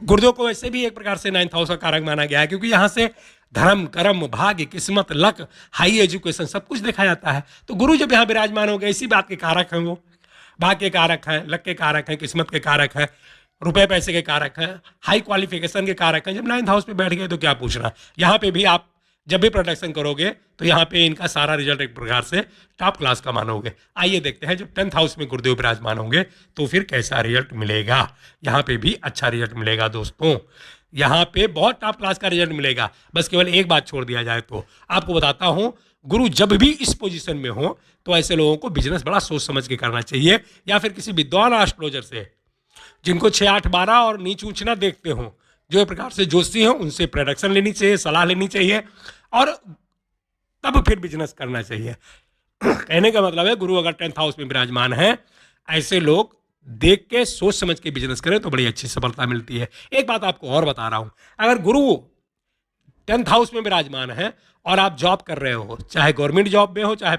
गुरुदेव को वैसे भी एक प्रकार से 9th हाउस का कारक माना गया है, क्योंकि यहाँ से धर्म कर्म भाग्य किस्मत लक हाई एजुकेशन सब कुछ देखा जाता है। तो गुरु जब यहाँ विराजमान हो गए, इसी बात के कारक हैं, वो भाग्य के कारक हैं, लक के कारक हैं, किस्मत के कारक हैं, रुपए पैसे के कारक हैं, हाई क्वालिफिकेशन के कारक हैं। जब 9th हाउस में बैठ गए तो क्या पूछना। यहाँ पे भी आप जब भी प्रोडक्शन करोगे तो यहाँ पे इनका सारा रिजल्ट एक प्रकार से टॉप क्लास का मानोगे। आइए देखते हैं जब 10th हाउस में गुरुदेव विराजमान होंगे तो फिर कैसा रिजल्ट मिलेगा। यहाँ पे भी अच्छा रिजल्ट मिलेगा दोस्तों, यहाँ पे बहुत टॉप क्लास का रिजल्ट मिलेगा। बस केवल एक बात छोड़ दिया जाए तो आपको बताता हूँ, गुरु जब भी इस पोजीशन में हो तो ऐसे लोगों को बिजनेस बड़ा सोच समझ के करना चाहिए, या फिर किसी विद्वान एस्ट्रोलॉजर से जिनको 6 8 12 और नीच ऊंच ना देखते हों, जो एक प्रकार से जोशी हों, उनसे प्रोडक्शन लेनी चाहिए, सलाह लेनी चाहिए और तब फिर बिजनेस करना चाहिए। कहने का मतलब है, गुरु अगर 10th हाउस में विराजमान है, ऐसे लोग देख के सोच समझ के बिजनेस करें तो बड़ी अच्छी सफलता मिलती है। एक बात आपको और बता रहा हूं, अगर गुरु 10th हाउस में विराजमान है और आप जॉब कर रहे हो, चाहे गवर्नमेंट जॉब में हो चाहे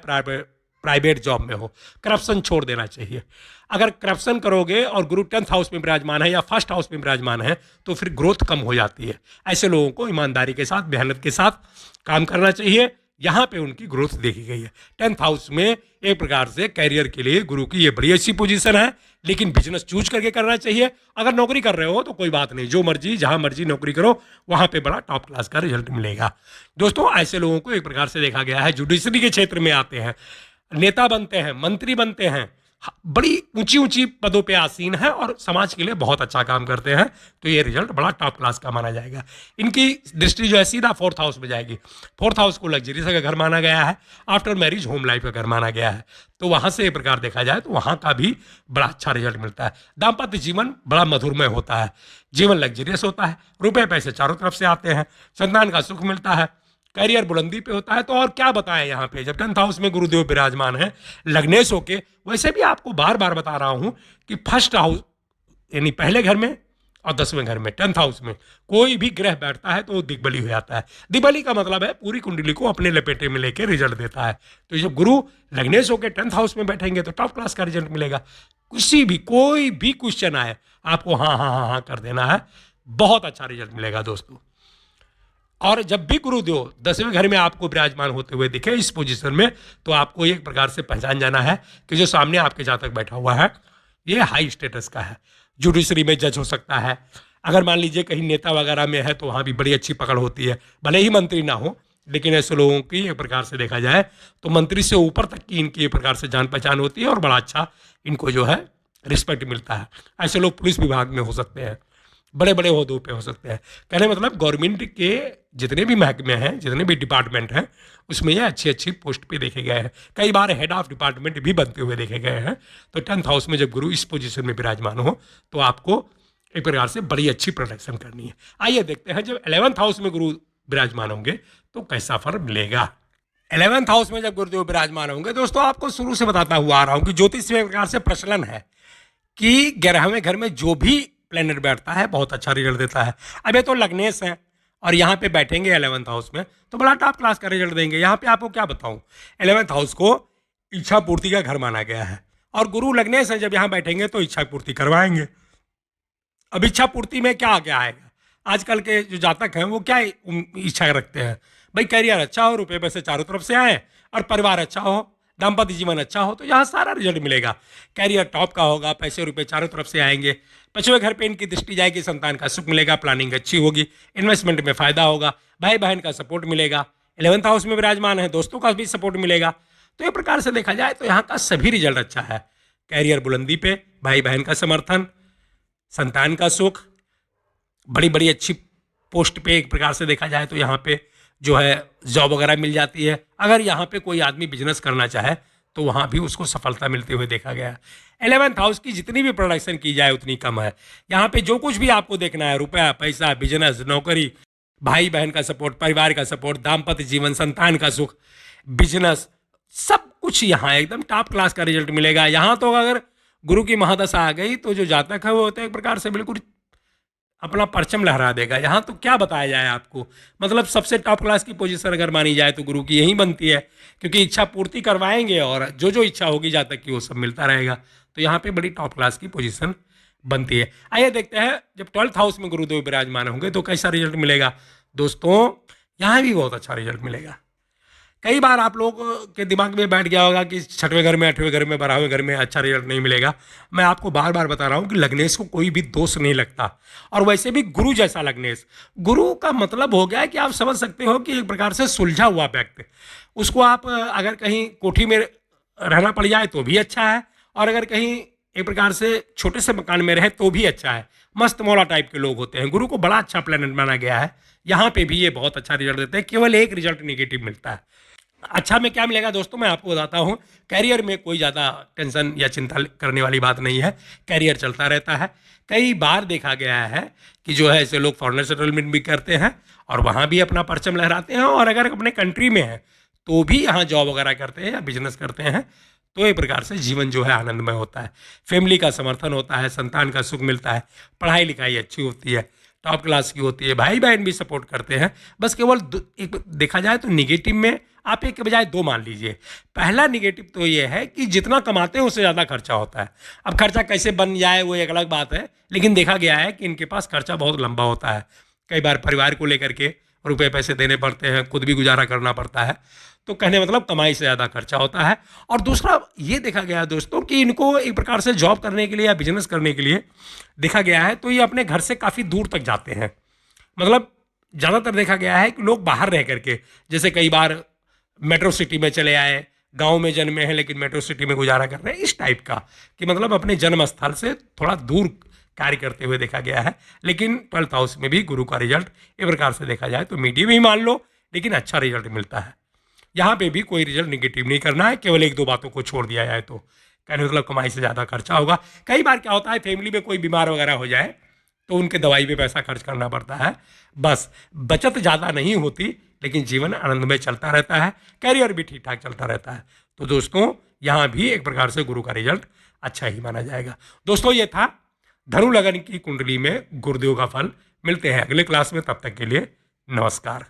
प्राइवेट जॉब में हो, करप्शन छोड़ देना चाहिए। अगर करप्शन करोगे और गुरु 10th हाउस में विराजमान है या 1st हाउस में विराजमान है तो फिर ग्रोथ कम हो जाती है। ऐसे लोगों को ईमानदारी के साथ मेहनत के साथ काम करना चाहिए, यहाँ पे उनकी ग्रोथ देखी गई है। 10th हाउस में एक प्रकार से कैरियर के लिए गुरु की ये बड़ी अच्छी पोजीशन है, लेकिन बिजनेस चूज करके करना चाहिए। अगर नौकरी कर रहे हो तो कोई बात नहीं, जो मर्जी जहां मर्जी नौकरी करो, वहां पे बड़ा टॉप क्लास का रिजल्ट मिलेगा। दोस्तों ऐसे लोगों को एक प्रकार से देखा गया है जुडिशरी के क्षेत्र में आते हैं, नेता बनते हैं, मंत्री बनते हैं, बड़ी ऊंची ऊंची पदों पे आसीन है और समाज के लिए बहुत अच्छा काम करते हैं, तो ये रिजल्ट बड़ा टॉप क्लास का माना जाएगा। इनकी दृष्टि जो है सीधा फोर्थ हाउस में जाएगी। फोर्थ हाउस को लग्जरी का घर माना गया है, आफ्टर मैरिज होम लाइफ का घर माना गया है, तो वहाँ से एक प्रकार देखा जाए तो वहाँ का भी बड़ा अच्छा रिजल्ट मिलता है। दाम्पत्य जीवन बड़ा मधुरमय होता है, जीवन लग्जरियस होता है, रुपये पैसे चारों तरफ से आते हैं, संतान का सुख मिलता है, करियर बुलंदी पे होता है। तो और क्या बताएं यहाँ पे, जब 10th हाउस में गुरुदेव विराजमान है लग्नेश होके। वैसे भी आपको बार बार बता रहा हूँ कि फर्स्ट हाउस यानी पहले घर में और 10वें घर में 10th हाउस में कोई भी ग्रह बैठता है तो वो दिग्बली हो जाता है। दिग्बली का मतलब है पूरी कुंडली को अपने लपेटे में लेके रिजल्ट देता है। तो जब गुरु लग्नेश होकर 10th हाउस में बैठेंगे तो टॉप क्लास का रिजल्ट मिलेगा। किसी भी कोई भी क्वेश्चन आए आपको हाँ हाँ हाँ हाँ कर देना है, बहुत अच्छा रिजल्ट मिलेगा दोस्तों। और जब भी गुरुदेव 10वें घर में आपको विराजमान होते हुए दिखे इस पोजीशन में, तो आपको एक प्रकार से पहचान जाना है कि जो सामने आपके जातक बैठा हुआ है ये हाई स्टेटस का है, जुडिशरी में जज हो सकता है। अगर मान लीजिए कहीं नेता वगैरह में है तो वहाँ भी बड़ी अच्छी पकड़ होती है, भले ही मंत्री ना हो, लेकिन ऐसे लोगों की एक प्रकार से देखा जाए तो मंत्री से ऊपर तक की इनकी एक प्रकार से जान पहचान होती है और बड़ा अच्छा इनको जो है रिस्पेक्ट मिलता है। ऐसे लोग पुलिस विभाग में हो सकते हैं, बड़े बड़े ओहदों पे हो सकते हैं। कहने मतलब गवर्नमेंट के जितने भी महकमे हैं, जितने भी डिपार्टमेंट हैं, उसमें ये अच्छी अच्छी पोस्ट पे देखे गए हैं। कई बार हेड ऑफ डिपार्टमेंट भी बनते हुए देखे गए हैं। तो 10th हाउस में जब गुरु इस पोजीशन में विराजमान हो तो आपको एक प्रकार से बड़ी अच्छी प्रोडक्शन करनी है। आइए देखते हैं जब 11th हाउस में गुरु विराजमान होंगे तो कैसा फल मिलेगा। 11th हाउस में जब गुरुदेव विराजमान होंगे दोस्तों, आपको शुरू से बताता हुआ आ रहा हूँ कि ज्योतिष में एक प्रकार से प्रचलन है कि 11वें घर में जो भी प्लेनेट बैठता है बहुत अच्छा रिजल्ट देता है। अब ये तो लग्नेश है और यहाँ पे बैठेंगे 11th हाउस में तो बड़ा टॉप क्लास का रिजल्ट देंगे। यहाँ पे आपको क्या बताऊँ, 11th हाउस को इच्छा पूर्ति का घर माना गया है और गुरु लग्नेश है, जब यहाँ बैठेंगे तो इच्छा पूर्ति करवाएंगे। अब इच्छा पूर्ति में क्या आगे आएगा, आजकल के जो जातक हैं वो क्या इच्छा रखते हैं, भाई करियर अच्छा हो, रुपये पैसे चारों तरफ से आए और परिवार अच्छा हो, दाम्पत्य जीवन अच्छा हो, तो यहाँ सारा रिजल्ट मिलेगा। कैरियर टॉप का होगा, पैसे रुपए चारों तरफ से आएंगे, 5वें घर पे इनकी दृष्टि जाएगी, संतान का सुख मिलेगा, प्लानिंग अच्छी होगी, इन्वेस्टमेंट में फायदा होगा, भाई बहन का सपोर्ट मिलेगा, 11th हाउस में विराजमान है, दोस्तों का भी सपोर्ट मिलेगा। तो एक प्रकार से देखा जाए तो यहाँ का सभी रिजल्ट अच्छा है। कैरियर बुलंदी पे, भाई बहन का समर्थन, संतान का सुख, बड़ी बड़ी अच्छी पोस्ट पे एक प्रकार से देखा जाए तो यहाँ पे जो है जॉब वगैरह मिल जाती है। अगर यहाँ पे कोई आदमी बिजनेस करना चाहे तो वहाँ भी उसको सफलता मिलते हुए देखा गया। 11th हाउस की जितनी भी प्रोडक्शन की जाए उतनी कम है। यहाँ पे जो कुछ भी आपको देखना है, रुपया पैसा, बिजनेस, नौकरी, भाई बहन का सपोर्ट, परिवार का सपोर्ट, दाम्पत्य जीवन, संतान का सुख, बिजनेस, सब कुछ यहाँ एकदम टॉप क्लास का रिजल्ट मिलेगा। यहाँ तो अगर गुरु की महादशा आ गई तो जो जातक है वो होता है एक प्रकार से बिल्कुल अपना परचम लहरा देगा। यहाँ तो क्या बताया जाए आपको, मतलब सबसे टॉप क्लास की पोजीशन अगर मानी जाए तो गुरु की यही बनती है, क्योंकि इच्छा पूर्ति करवाएंगे और जो जो इच्छा होगी जातक की वो सब मिलता रहेगा। तो यहाँ पे बड़ी टॉप क्लास की पोजीशन बनती है। आइए देखते हैं जब 12th हाउस में गुरुदेव विराजमान होंगे तो कैसा रिजल्ट मिलेगा। दोस्तों यहाँ भी बहुत अच्छा रिजल्ट मिलेगा। कई बार आप लोगों के दिमाग में बैठ गया होगा कि 6वें घर में, 8वें घर में, 12वें घर में अच्छा रिजल्ट नहीं मिलेगा। मैं आपको बार बार बता रहा हूँ कि लग्नेश को कोई भी दोष नहीं लगता, और वैसे भी गुरु जैसा लग्नेश, गुरु का मतलब हो गया है कि आप समझ सकते हो कि एक प्रकार से सुलझा हुआ व्यक्ति, उसको आप अगर कहीं कोठी में रहना पड़ जाए तो भी अच्छा है, और अगर कहीं एक प्रकार से छोटे से मकान में रहे तो भी अच्छा है। मस्त मौला टाइप के लोग होते हैं। गुरु को बड़ा अच्छा प्लेनेट माना गया है। यहाँ पे भी ये बहुत अच्छा रिजल्ट देते हैं। केवल एक रिजल्ट नेगेटिव मिलता है। अच्छा में क्या मिलेगा दोस्तों, मैं आपको बताता हूँ। कैरियर में कोई ज़्यादा टेंशन या चिंता करने वाली बात नहीं है, कैरियर चलता रहता है। कई बार देखा गया है कि जो है ऐसे लोग फॉरेनर सेटलमेंट भी करते हैं और वहाँ भी अपना परचम लहराते हैं, और अगर अपने कंट्री में है तो भी यहाँ जॉब वगैरह करते हैं या बिजनेस करते हैं, तो एक प्रकार से जीवन जो है आनंदमय होता है। फैमिली का समर्थन होता है, संतान का सुख मिलता है, पढ़ाई लिखाई अच्छी होती है, टॉप क्लास की होती है, भाई बहन भी सपोर्ट करते हैं। बस केवल एक देखा जाए तो निगेटिव में आप एक के बजाय दो मान लीजिए। पहला निगेटिव तो ये है कि जितना कमाते हैं उससे ज़्यादा खर्चा होता है। अब खर्चा कैसे बन जाए वो एक अलग बात है, लेकिन देखा गया है कि इनके पास खर्चा बहुत लंबा होता है। कई बार परिवार को लेकर के रुपए पैसे देने पड़ते हैं, खुद भी गुजारा करना पड़ता है। तो कहने मतलब कमाई से ज़्यादा खर्चा होता है। और दूसरा ये देखा गया है दोस्तों कि इनको एक प्रकार से जॉब करने के लिए या बिजनेस करने के लिए देखा गया है तो ये अपने घर से काफ़ी दूर तक जाते हैं। मतलब ज़्यादातर देखा गया है कि लोग बाहर रह करके, जैसे कई बार मेट्रो सिटी में चले आए, गांव में जन्मे हैं लेकिन मेट्रो सिटी में गुजारा कर रहे हैं, इस टाइप का, कि मतलब अपने जन्म स्थल से थोड़ा दूर कार्य करते हुए देखा गया है। लेकिन 12th हाउस में भी गुरु का रिजल्ट एक प्रकार से देखा जाए तो मीडियम ही मान लो, लेकिन अच्छा रिजल्ट मिलता है। यहाँ पे भी कोई रिजल्ट निगेटिव नहीं करना है, केवल एक दो बातों को छोड़ दिया जाए तो। कहने का मतलब कमाई से ज़्यादा खर्चा होगा। कई बार क्या होता है, फैमिली में कोई बीमार वगैरह हो जाए तो उनके दवाई पे पैसा खर्च करना पड़ता है। बस बचत ज़्यादा नहीं होती, लेकिन जीवन आनंदमय चलता रहता है, कैरियर भी ठीक ठाक चलता रहता है। तो दोस्तों यहाँ भी एक प्रकार से गुरु का रिजल्ट अच्छा ही माना जाएगा। दोस्तों ये था धनु लगन की कुंडली में गुरुदेव का फल। मिलते हैं अगले क्लास में, तब तक के लिए नमस्कार।